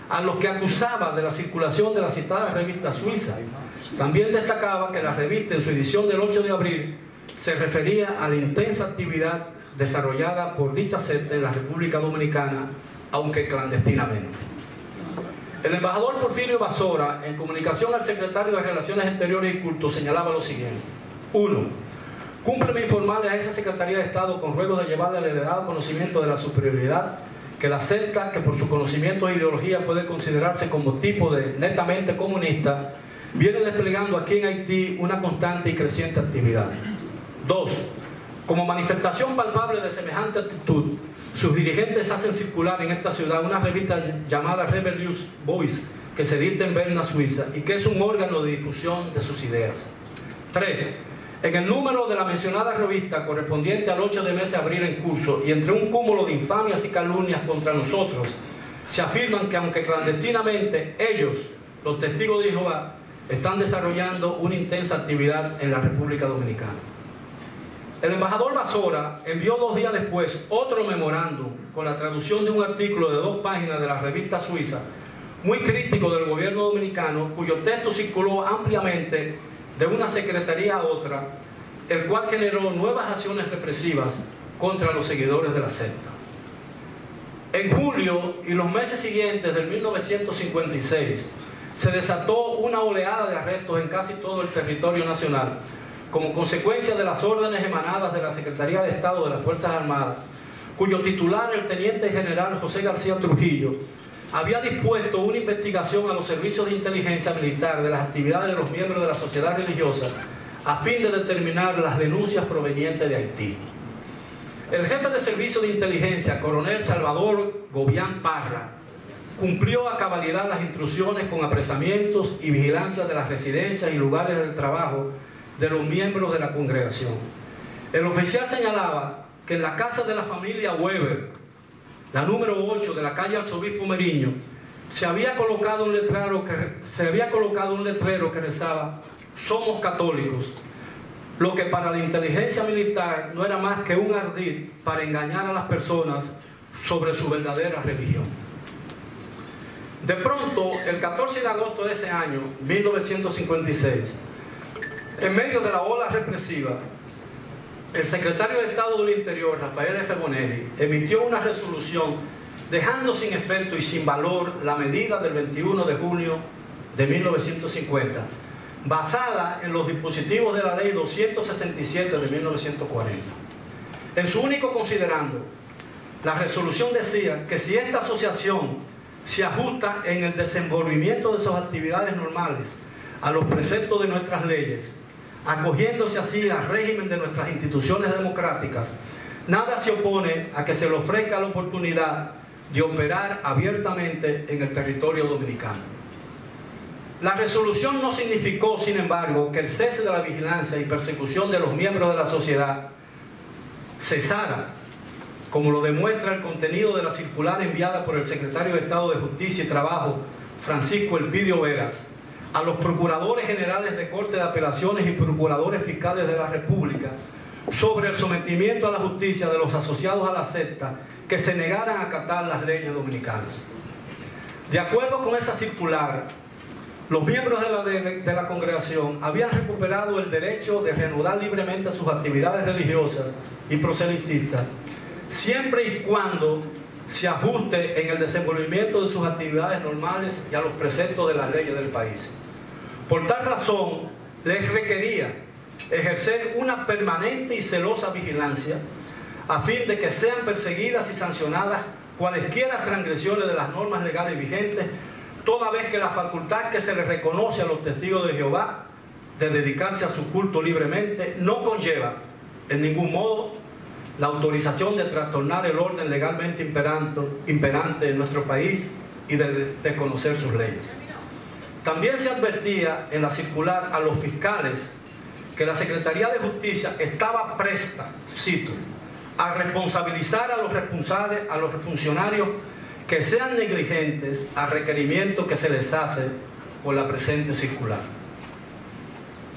a los que acusaba de la circulación de la citada revista suiza. También destacaba que la revista en su edición del 8 de abril se refería a la intensa actividad desarrollada por dicha secta en la República Dominicana, aunque clandestinamente. El embajador Porfirio Basora, en comunicación al secretario de Relaciones Exteriores y Culto, señalaba lo siguiente: 1. Cúmpleme informarle a esa Secretaría de Estado con ruego de llevarle al heredado conocimiento de la superioridad que la secta, que por su conocimiento e ideología puede considerarse como tipo de netamente comunista, viene desplegando aquí en Haití una constante y creciente actividad. 2. Como manifestación palpable de semejante actitud, sus dirigentes hacen circular en esta ciudad una revista llamada Rebellious Voice, que se edita en Berna, Suiza, y que es un órgano de difusión de sus ideas. 3. En el número de la mencionada revista correspondiente al 8 de mes de abril en curso, y entre un cúmulo de infamias y calumnias contra nosotros, se afirman que aunque clandestinamente ellos, los testigos de Jehová, están desarrollando una intensa actividad en la República Dominicana. El embajador Basora envió 2 días después otro memorándum con la traducción de un artículo de 2 páginas de la revista suiza, muy crítico del gobierno dominicano, cuyo texto circuló ampliamente de una secretaría a otra, el cual generó nuevas acciones represivas contra los seguidores de la secta. En julio y los meses siguientes del 1956 se desató una oleada de arrestos en casi todo el territorio nacional como consecuencia de las órdenes emanadas de la Secretaría de Estado de las Fuerzas Armadas, cuyo titular, el teniente general José García Trujillo, había dispuesto una investigación a los servicios de inteligencia militar de las actividades de los miembros de la sociedad religiosa a fin de determinar las denuncias provenientes de Haití. El jefe de servicio de inteligencia, coronel Salvador Gobián Parra, cumplió a cabalidad las instrucciones con apresamientos y vigilancia de las residencias y lugares del trabajo de los miembros de la congregación. El oficial señalaba que en la casa de la familia Weber, la número 8 de la calle Arzobispo Meriño, se había colocado un letrero que rezaba: "Somos católicos", lo que para la inteligencia militar no era más que un ardid para engañar a las personas sobre su verdadera religión. De pronto, el 14 de agosto de ese año, 1956, en medio de la ola represiva, el secretario de Estado del Interior, Rafael F. Bonelli, emitió una resolución dejando sin efecto y sin valor la medida del 21 de junio de 1950, basada en los dispositivos de la Ley 267 de 1940. En su único considerando, la resolución decía que si esta asociación se ajusta en el desenvolvimiento de sus actividades normales a los preceptos de nuestras leyes, acogiéndose así al régimen de nuestras instituciones democráticas, nada se opone a que se le ofrezca la oportunidad de operar abiertamente en el territorio dominicano. La resolución no significó, sin embargo, que el cese de la vigilancia y persecución de los miembros de la sociedad cesara, como lo demuestra el contenido de la circular enviada por el secretario de Estado de Justicia y Trabajo, Francisco Elpidio Veras, a los procuradores generales de Corte de Apelaciones y procuradores fiscales de la República sobre el sometimiento a la justicia de los asociados a la secta que se negaran a acatar las leyes dominicanas. De acuerdo con esa circular, los miembros de la congregación habían recuperado el derecho de reanudar libremente sus actividades religiosas y proselitistas, siempre y cuando se ajuste en el desenvolvimiento de sus actividades normales y a los preceptos de las leyes del país. Por tal razón, les requería ejercer una permanente y celosa vigilancia a fin de que sean perseguidas y sancionadas cualesquiera transgresiones de las normas legales vigentes, toda vez que la facultad que se les reconoce a los testigos de Jehová de dedicarse a su culto libremente no conlleva en ningún modo la autorización de trastornar el orden legalmente imperante en nuestro país y de desconocer sus leyes. También se advertía en la circular a los fiscales que la Secretaría de Justicia estaba presta, cito, a responsabilizar a los funcionarios que sean negligentes al requerimiento que se les hace por la presente circular.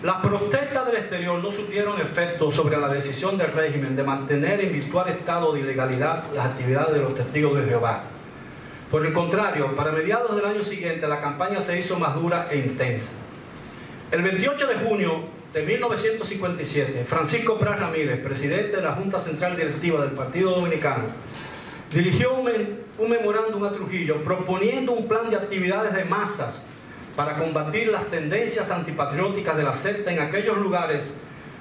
Las protestas del exterior no surtieron efecto sobre la decisión del régimen de mantener en virtual estado de ilegalidad las actividades de los testigos de Jehová. Por el contrario, para mediados del año siguiente la campaña se hizo más dura e intensa. El 28 de junio de 1957, Francisco Pras Ramírez, presidente de la Junta Central Directiva del Partido Dominicano, dirigió un memorándum a Trujillo proponiendo un plan de actividades de masas para combatir las tendencias antipatrióticas de la secta en aquellos lugares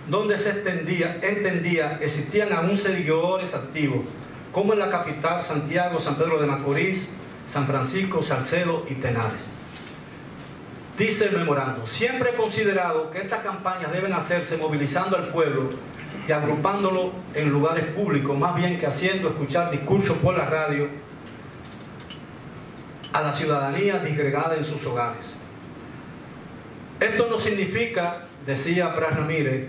donde se entendía existían aún seguidores activos, como en la capital, Santiago, San Pedro de Macorís, San Francisco, Salcedo y Tenares. Dice el memorando: siempre he considerado que estas campañas deben hacerse movilizando al pueblo y agrupándolo en lugares públicos, más bien que haciendo escuchar discursos por la radio a la ciudadanía disgregada en sus hogares. Esto no significa, decía Pras Ramírez,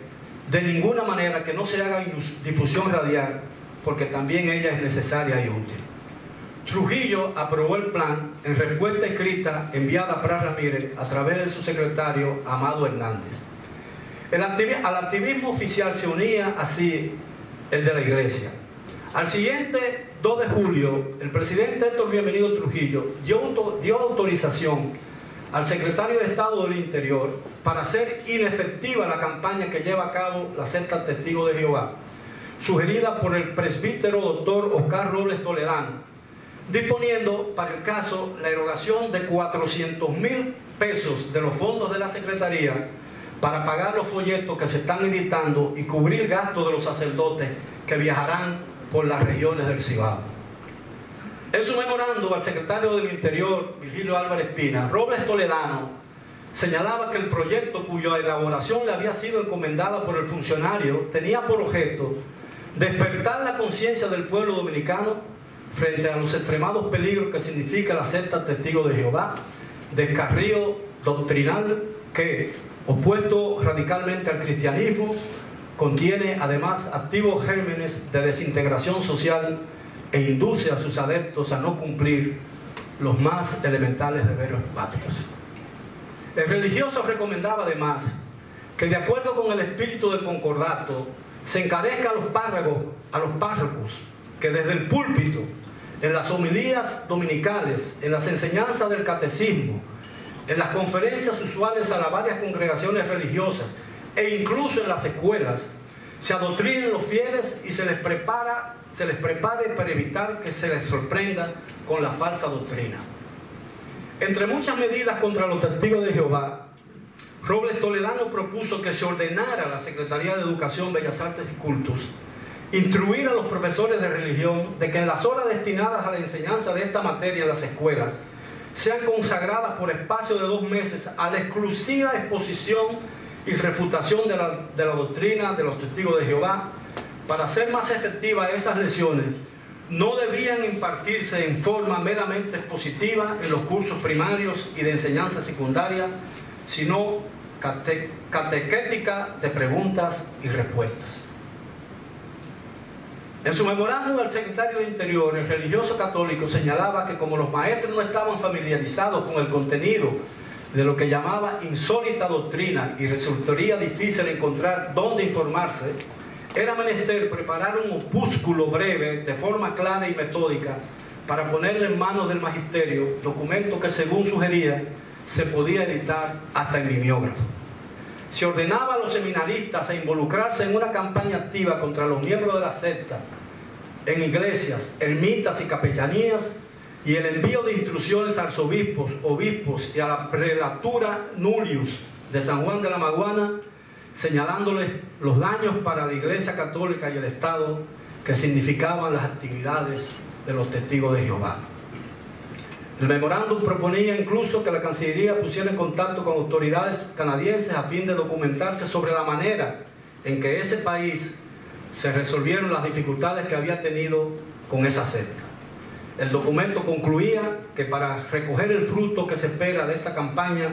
de ninguna manera que no se haga difusión radial, porque también ella es necesaria y útil. Trujillo aprobó el plan en respuesta escrita enviada a Pras Ramírez a través de su secretario Amado Hernández. Al activismo oficial se unía así el de la Iglesia. Al siguiente 2 de julio, el presidente Héctor Bienvenido Trujillo dio autorización al secretario de Estado del Interior para hacer inefectiva la campaña que lleva a cabo la secta Testigos de Jehová, sugerida por el presbítero doctor Oscar Robles Toledano, disponiendo para el caso la erogación de 400.000 pesos de los fondos de la Secretaría para pagar los folletos que se están editando y cubrir gastos de los sacerdotes que viajarán por las regiones del Cibao. En su memorando al secretario del Interior, Virgilio Álvarez Pina, Robles Toledano señalaba que el proyecto cuya elaboración le había sido encomendada por el funcionario tenía por objeto despertar la conciencia del pueblo dominicano frente a los extremados peligros que significa la secta Testigos de Jehová, descarrío doctrinal que, opuesto radicalmente al cristianismo, contiene además activos gérmenes de desintegración social e induce a sus adeptos a no cumplir los más elementales deberes patrios. El religioso recomendaba además que, de acuerdo con el espíritu del concordato, se encarezca a los párrocos que desde el púlpito, en las homilías dominicales, en las enseñanzas del catecismo, en las conferencias usuales a las varias congregaciones religiosas e incluso en las escuelas, se adoctrinen los fieles y se les prepare para evitar que se les sorprenda con la falsa doctrina. Entre muchas medidas contra los testigos de Jehová, Robles Toledano propuso que se ordenara a la Secretaría de Educación, Bellas Artes y Cultos instruir a los profesores de religión de que en las horas destinadas a la enseñanza de esta materia en las escuelas sean consagradas por espacio de 2 meses a la exclusiva exposición y refutación de la doctrina de los testigos de Jehová. Para hacer más efectivas esas lecciones, no debían impartirse en forma meramente expositiva en los cursos primarios y de enseñanza secundaria, sino catequética de preguntas y respuestas. En su memorándum al secretario de Interior, el religioso católico señalaba que como los maestros no estaban familiarizados con el contenido de lo que llamaba insólita doctrina y resultaría difícil encontrar dónde informarse, era menester preparar un opúsculo breve de forma clara y metódica para ponerle en manos del magisterio, documento que según sugería se podía editar hasta en mimeógrafo. Se ordenaba a los seminaristas a involucrarse en una campaña activa contra los miembros de la secta en iglesias, ermitas y capellanías, y el envío de instrucciones a arzobispos, obispos y a la prelatura nullius de San Juan de la Maguana, señalándoles los daños para la Iglesia Católica y el Estado que significaban las actividades de los testigos de Jehová. El memorándum proponía incluso que la Cancillería pusiera en contacto con autoridades canadienses a fin de documentarse sobre la manera en que ese país se resolvieron las dificultades que había tenido con esa secta. El documento concluía que para recoger el fruto que se espera de esta campaña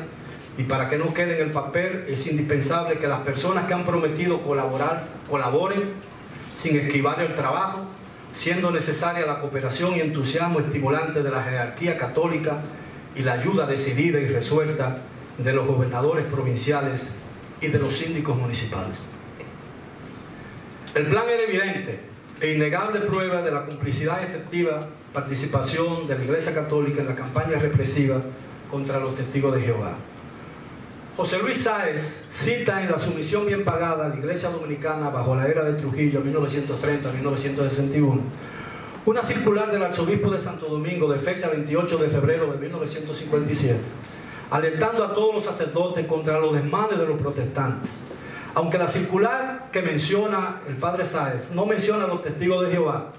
y para que no quede en el papel, es indispensable que las personas que han prometido colaboren sin esquivar el trabajo, siendo necesaria la cooperación y entusiasmo estimulante de la jerarquía católica y la ayuda decidida y resuelta de los gobernadores provinciales y de los síndicos municipales. El plan era evidente e innegable prueba de la complicidad y efectiva participación de la Iglesia Católica en la campaña represiva contra los testigos de Jehová. José Luis Sáez cita en La sumisión bien pagada a la Iglesia Dominicana bajo la era de Trujillo, 1930-1961, una circular del arzobispo de Santo Domingo de fecha 28 de febrero de 1957, alertando a todos los sacerdotes contra los desmanes de los protestantes. Aunque la circular que menciona el padre Sáez no menciona a los testigos de Jehová,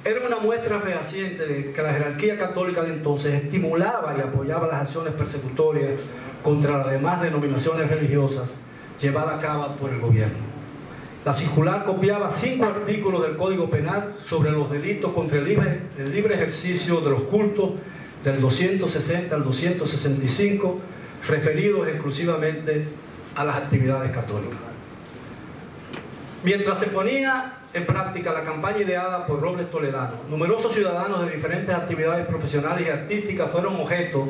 era una muestra fehaciente de que la jerarquía católica de entonces estimulaba y apoyaba las acciones persecutorias contra las demás denominaciones religiosas llevadas a cabo por el gobierno. La circular copiaba 5 artículos del Código Penal sobre los delitos contra el libre ejercicio de los cultos del 260 al 265, referidos exclusivamente a las actividades católicas. Mientras se ponía en práctica la campaña ideada por Robles Toledano, numerosos ciudadanos de diferentes actividades profesionales y artísticas fueron objeto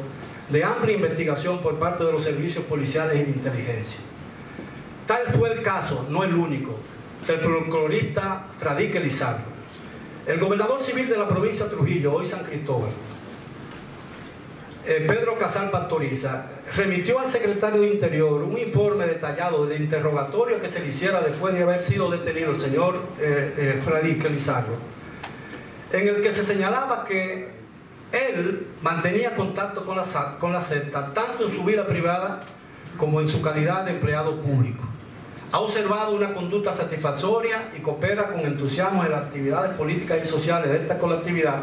de amplia investigación por parte de los servicios policiales y de inteligencia. Tal fue el caso, no el único, del folclorista Fradique Lizardo. El gobernador civil de la provincia de Trujillo, hoy San Cristóbal, Pedro Casal Pastoriza, remitió al secretario de Interior un informe detallado del interrogatorio que se le hiciera después de haber sido detenido el señor Fradique Lizardo, en el que se señalaba que él mantenía contacto con la secta tanto en su vida privada como en su calidad de empleado público. Ha observado una conducta satisfactoria y coopera con entusiasmo en las actividades políticas y sociales de esta colectividad,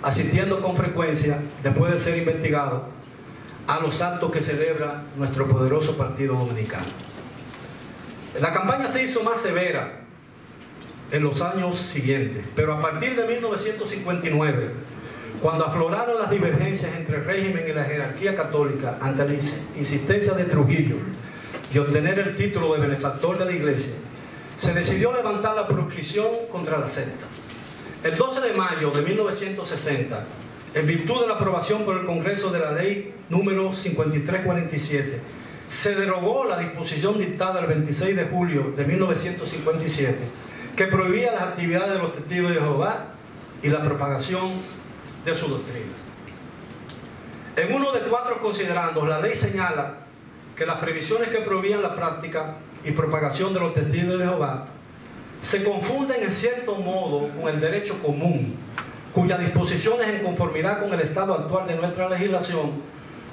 asistiendo con frecuencia, después de ser investigado, a los actos que celebra nuestro poderoso Partido Dominicano. La campaña se hizo más severa en los años siguientes, pero a partir de 1959, cuando afloraron las divergencias entre el régimen y la jerarquía católica ante la insistencia de Trujillo de obtener el título de benefactor de la Iglesia, se decidió levantar la proscripción contra la secta. El 12 de mayo de 1960, en virtud de la aprobación por el Congreso de la Ley número 5347, se derogó la disposición dictada el 26 de julio de 1957, que prohibía las actividades de los testigos de Jehová y la propagación de sus doctrinas. En uno de 4 considerandos, la ley señala que las previsiones que prohibían la práctica y propagación de los testigos de Jehová se confunden en cierto modo con el derecho común, cuyas disposiciones en conformidad con el estado actual de nuestra legislación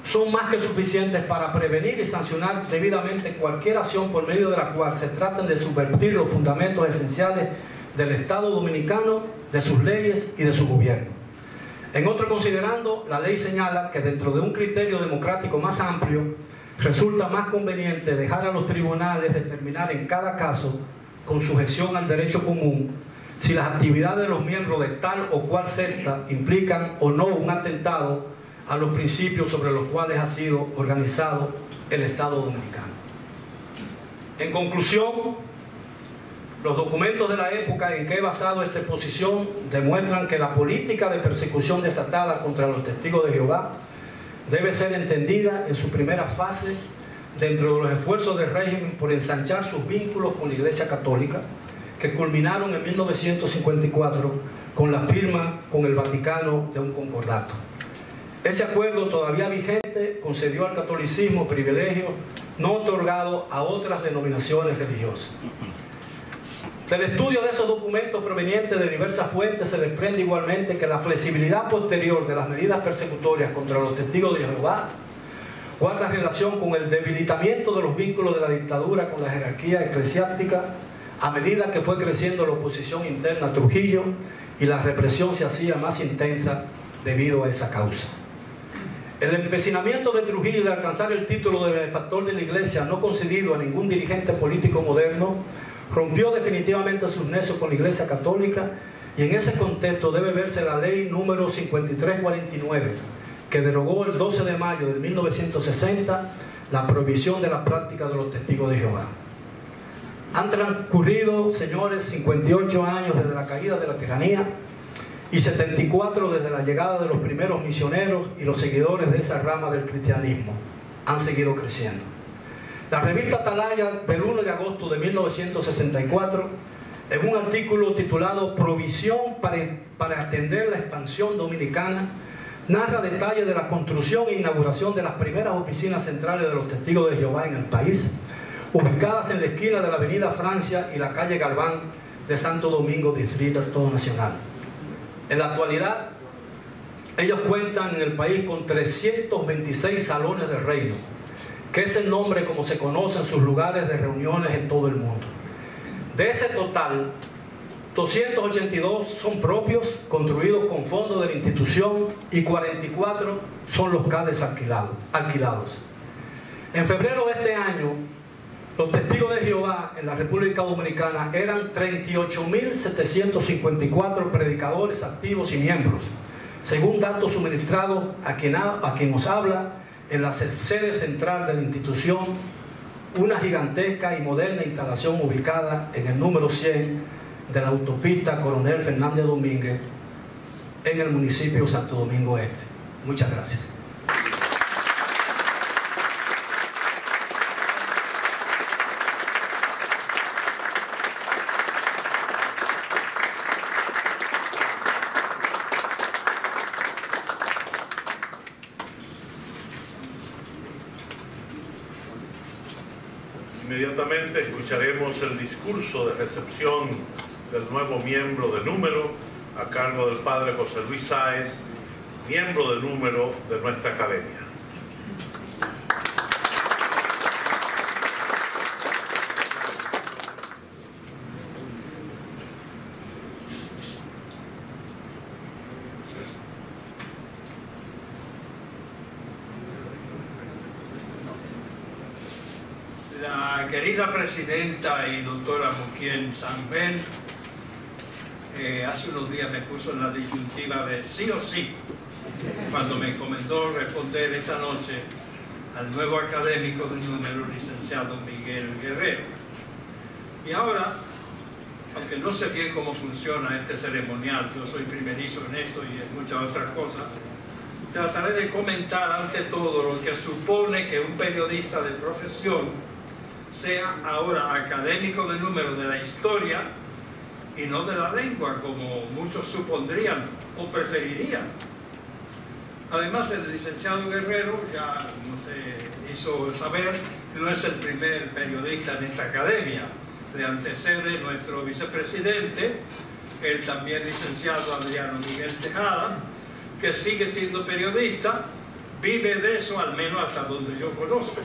son más que suficientes para prevenir y sancionar debidamente cualquier acción por medio de la cual se traten de subvertir los fundamentos esenciales del Estado dominicano, de sus leyes y de su gobierno. En otro considerando, la ley señala que dentro de un criterio democrático más amplio, resulta más conveniente dejar a los tribunales determinar en cada caso, con sujeción al derecho común, si las actividades de los miembros de tal o cual secta implican o no un atentado a los principios sobre los cuales ha sido organizado el Estado dominicano. En conclusión, Los documentos de la época en que he basado esta exposición demuestran que la política de persecución desatada contra los testigos de Jehová debe ser entendida en su primera fase dentro de los esfuerzos del régimen por ensanchar sus vínculos con la Iglesia Católica, que culminaron en 1954 con la firma con el Vaticano de un concordato. Ese acuerdo, todavía vigente, concedió al catolicismo privilegios no otorgados a otras denominaciones religiosas. Del estudio de esos documentos provenientes de diversas fuentes se desprende igualmente que la flexibilidad posterior de las medidas persecutorias contra los testigos de Jehová guarda relación con el debilitamiento de los vínculos de la dictadura con la jerarquía eclesiástica a medida que fue creciendo la oposición interna a Trujillo y la represión se hacía más intensa debido a esa causa. El empecinamiento de Trujillo de alcanzar el título de benefactor de la Iglesia no concedido a ningún dirigente político moderno rompió definitivamente sus nexos con la Iglesia Católica, y en ese contexto debe verse la ley número 5349, que derogó el 12 de mayo de 1960 la prohibición de la práctica de los testigos de Jehová. Han transcurrido, señores, 58 años desde la caída de la tiranía y 74 desde la llegada de los primeros misioneros, y los seguidores de esa rama del cristianismo han seguido creciendo. La revista Atalaya, del 1 de agosto de 1964, en un artículo titulado Provisión para atender la expansión dominicana, narra detalles de la construcción e inauguración de las primeras oficinas centrales de los testigos de Jehová en el país, ubicadas en la esquina de la avenida Francia y la calle Galván de Santo Domingo, Distrito Nacional. En la actualidad, ellos cuentan en el país con 326 salones de reino, que es el nombre como se conocen sus lugares de reuniones en todo el mundo. De ese total, 282 son propios, construidos con fondos de la institución, y 44 son locales alquilados. En febrero de este año, los testigos de Jehová en la República Dominicana eran 38.754 predicadores activos y miembros, según datos suministrados a quien nos habla en la sede central de la institución, una gigantesca y moderna instalación ubicada en el número 100 de la autopista Coronel Fernández Domínguez en el municipio de Santo Domingo Este. Muchas gracias. Inmediatamente escucharemos el discurso de recepción del nuevo miembro de número a cargo del padre José Luis Sáez, miembro de número de nuestra academia. La querida presidenta y doctora Muquien Sanben hace unos días me puso en la disyuntiva de sí o sí cuando me encomendó responder esta noche al nuevo académico de número, licenciado Miguel Guerrero. Y ahora, aunque no sé bien cómo funciona este ceremonial, yo soy primerizo en esto y en muchas otras cosas, trataré de comentar ante todo lo que supone que un periodista de profesión sea ahora académico de número de la historia y no de la lengua, como muchos supondrían o preferirían. Además, el licenciado Guerrero, ya como se hizo saber, no es el primer periodista en esta academia. Le antecede nuestro vicepresidente, el también licenciado Adriano Miguel Tejada, que sigue siendo periodista, vive de eso, al menos hasta donde yo conozco.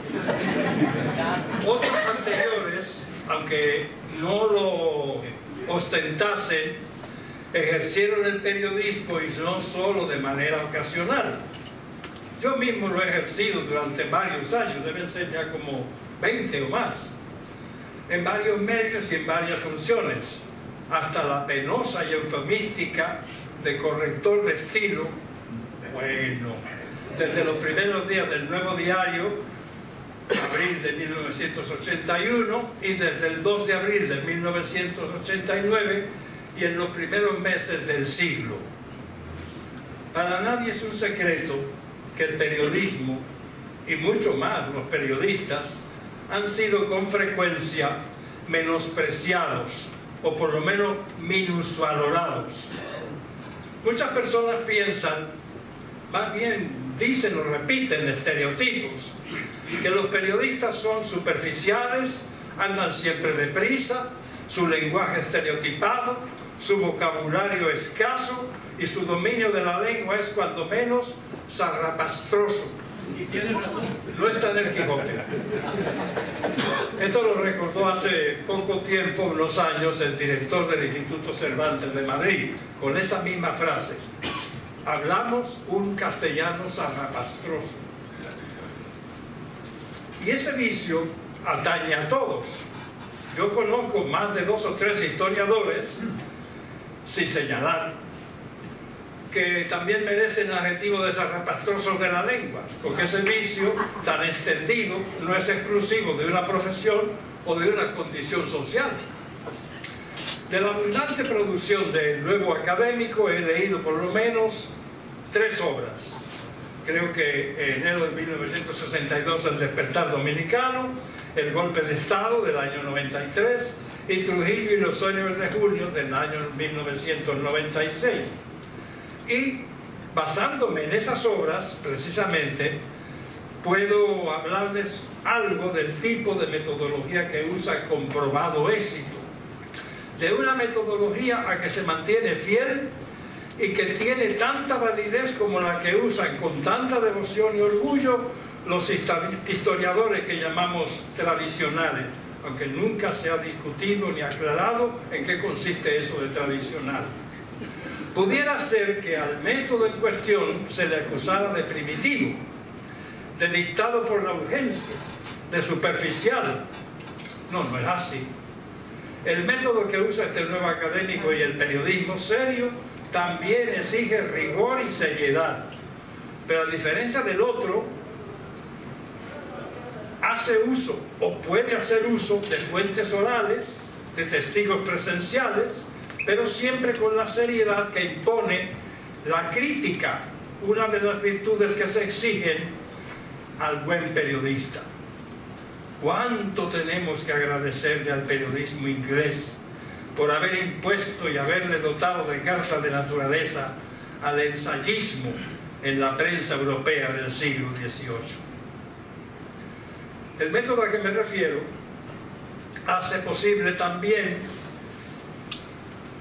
Otros anteriores, aunque no lo ostentasen, ejercieron el periodismo y no solo de manera ocasional. Yo mismo lo he ejercido durante varios años, deben ser ya como 20 o más, en varios medios y en varias funciones, hasta la penosa y eufemística de corrector de estilo. Bueno, desde los primeros días del Nuevo Diario abril de 1981 y desde el 2 de abril de 1989 y en los primeros meses del siglo. Para nadie es un secreto que el periodismo, y mucho más los periodistas, han sido con frecuencia menospreciados o por lo menos minusvalorados. Muchas personas piensan, más bien dicen o repiten estereotipos, que los periodistas son superficiales, andan siempre deprisa, su lenguaje estereotipado, su vocabulario escaso y su dominio de la lengua es cuando menos zarrapastroso. Y tienes razón. No está en el Quijote. Esto lo recordó hace poco tiempo, unos años, el director del Instituto Cervantes de Madrid, con esa misma frase: hablamos un castellano zarrapastroso. Y ese vicio atañe a todos. Yo conozco más de 2 o 3 historiadores, sin señalar, que también merecen el adjetivo de zarrapastrosos de la lengua, porque ese vicio tan extendido no es exclusivo de una profesión o de una condición social. De la abundante producción del Nuevo Académico he leído por lo menos 3 obras. Creo que en enero de 1962 El Despertar Dominicano, El Golpe de Estado del año 93 y Trujillo y los Héroes de Junio del año 1996. Y basándome en esas obras, precisamente, puedo hablarles algo del tipo de metodología que usa con probado éxito. De una metodología a que se mantiene fiel y que tiene tanta validez como la que usan con tanta devoción y orgullo los historiadores que llamamos tradicionales, aunque nunca se ha discutido ni aclarado en qué consiste eso de tradicional. Pudiera ser que al método en cuestión se le acusara de primitivo, de dictado por la urgencia, de superficial. No, no es así. El método que usa este nuevo académico y el periodismo serio también exige rigor y seriedad, pero a diferencia del otro, hace uso o puede hacer uso de fuentes orales, de testigos presenciales, pero siempre con la seriedad que impone la crítica, una de las virtudes que se exigen al buen periodista. ¿Cuánto tenemos que agradecerle al periodismo inglés por haber impuesto y haberle dotado de carta de naturaleza al ensayismo en la prensa europea del siglo XVIII? El método a que me refiero hace posible también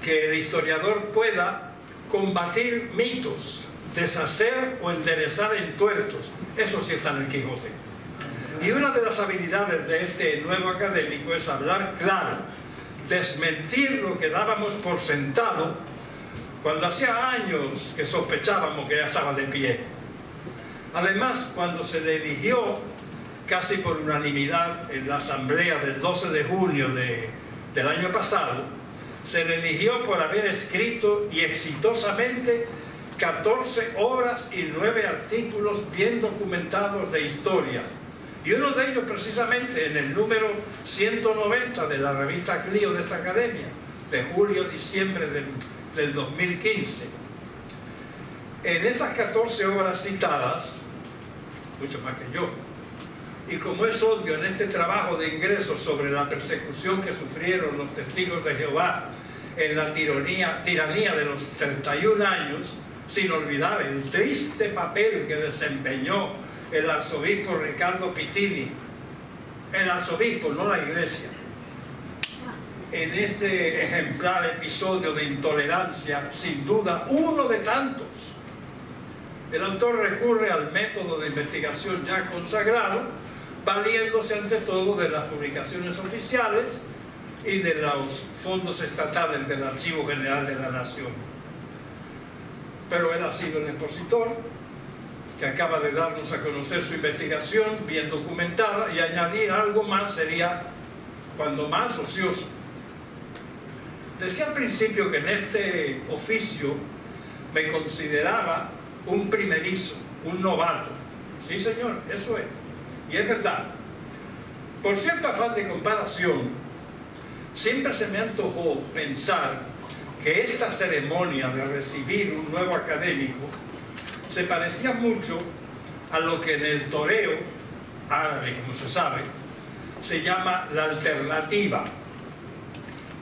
que el historiador pueda combatir mitos, deshacer o enderezar entuertos. Eso sí está en el Quijote. Y una de las habilidades de este nuevo académico es hablar claro, desmentir lo que dábamos por sentado cuando hacía años que sospechábamos que ya estaba de pie. Además, cuando se le eligió casi por unanimidad en la asamblea del 12 de junio del año pasado, se le eligió por haber escrito y exitosamente 14 obras y 9 artículos bien documentados de historia, y uno de ellos precisamente en el número 190 de la revista Clio de esta academia, de julio-diciembre del 2015. En esas 14 obras citadas, mucho más que yo, y como es obvio en este trabajo de ingreso sobre la persecución que sufrieron los testigos de Jehová en la tiranía de los 31 años, sin olvidar el triste papel que desempeñó el arzobispo Ricardo Pittini, el arzobispo, no la iglesia, en ese ejemplar episodio de intolerancia, sin duda uno de tantos. El autor recurre al método de investigación ya consagrado, valiéndose ante todo de las publicaciones oficiales y de los fondos estatales del Archivo General de la Nación. Pero él ha sido el expositor que acaba de darnos a conocer su investigación bien documentada, y añadir algo más sería cuando más ocioso. Decía al principio que en este oficio me consideraba un primerizo, un novato. Sí, señor, eso es. Y es verdad. Por cierto afán de comparación, siempre se me antojó pensar que esta ceremonia de recibir un nuevo académico se parecía mucho a lo que en el toreo árabe, como se sabe, se llama la alternativa.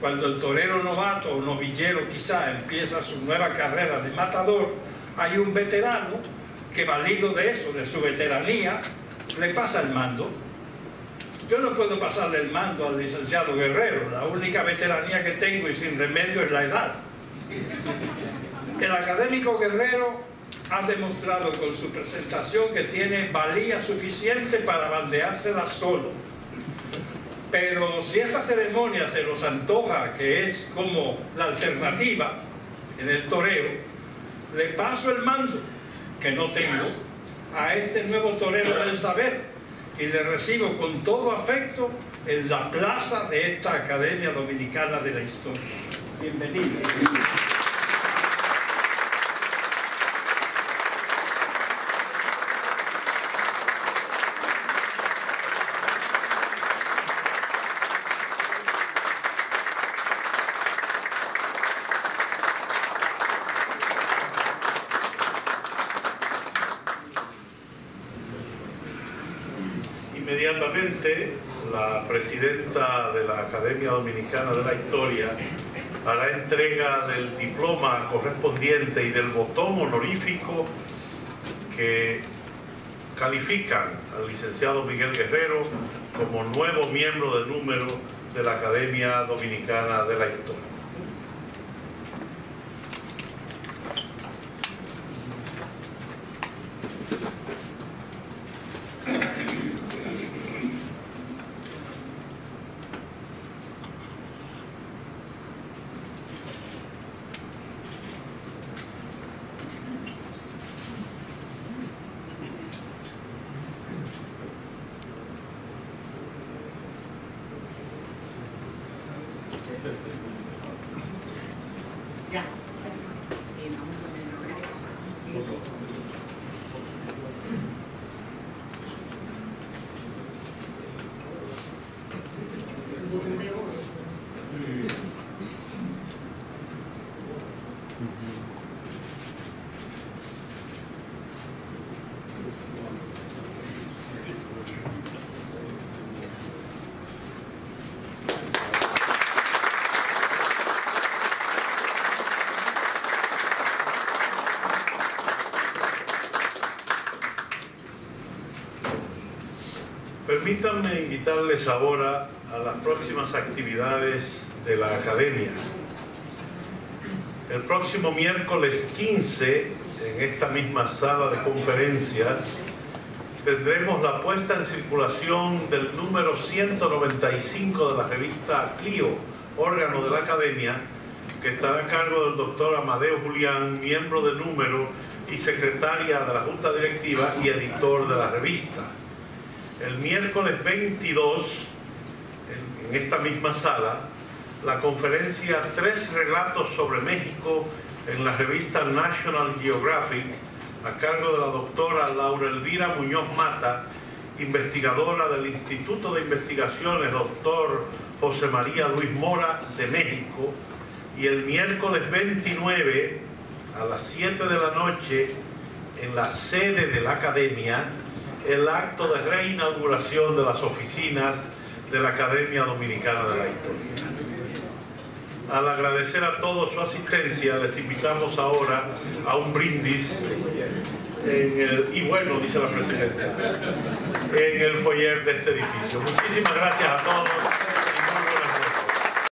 Cuando el torero novato o novillero quizá empieza su nueva carrera de matador, hay un veterano que, valido de eso, de su veteranía, le pasa el mando. Yo no puedo pasarle el mando al licenciado Guerrero, la única veteranía que tengo y sin remedio es la edad. El académico Guerrero ha demostrado con su presentación que tiene valía suficiente para bandeársela solo. Pero si esta ceremonia se los antoja que es como la alternativa en el toreo, le paso el mando, que no tengo, a este nuevo torero del saber, y le recibo con todo afecto en la plaza de esta Academia Dominicana de la Historia. Bienvenido. Inmediatamente, la presidenta de la Academia Dominicana de la Historia hará entrega del diploma correspondiente y del botón honorífico que califican al licenciado Miguel Guerrero como nuevo miembro de número de la Academia Dominicana de la Historia. Ya. Es un botón de oro. Permítanme invitarles ahora a las próximas actividades de la Academia. El próximo miércoles 15, en esta misma sala de conferencias, tendremos la puesta en circulación del número 195 de la revista Clio, órgano de la Academia, que estará a cargo del doctor Amadeo Julián, miembro de número y secretaria de la Junta Directiva y editor de la revista. El miércoles 22, en esta misma sala, la conferencia 3 relatos sobre México en la revista National Geographic, a cargo de la doctora Laura Elvira Muñoz Mata, investigadora del Instituto de Investigaciones Dr. José María Luis Mora de México, y el miércoles 29 a las 7 de la noche en la sede de la Academia el acto de reinauguración de las oficinas de la Academia Dominicana de la Historia. Al agradecer a todos su asistencia, les invitamos ahora a un brindis y bueno, dice la presidenta, en el foyer de este edificio. Muchísimas gracias a todos.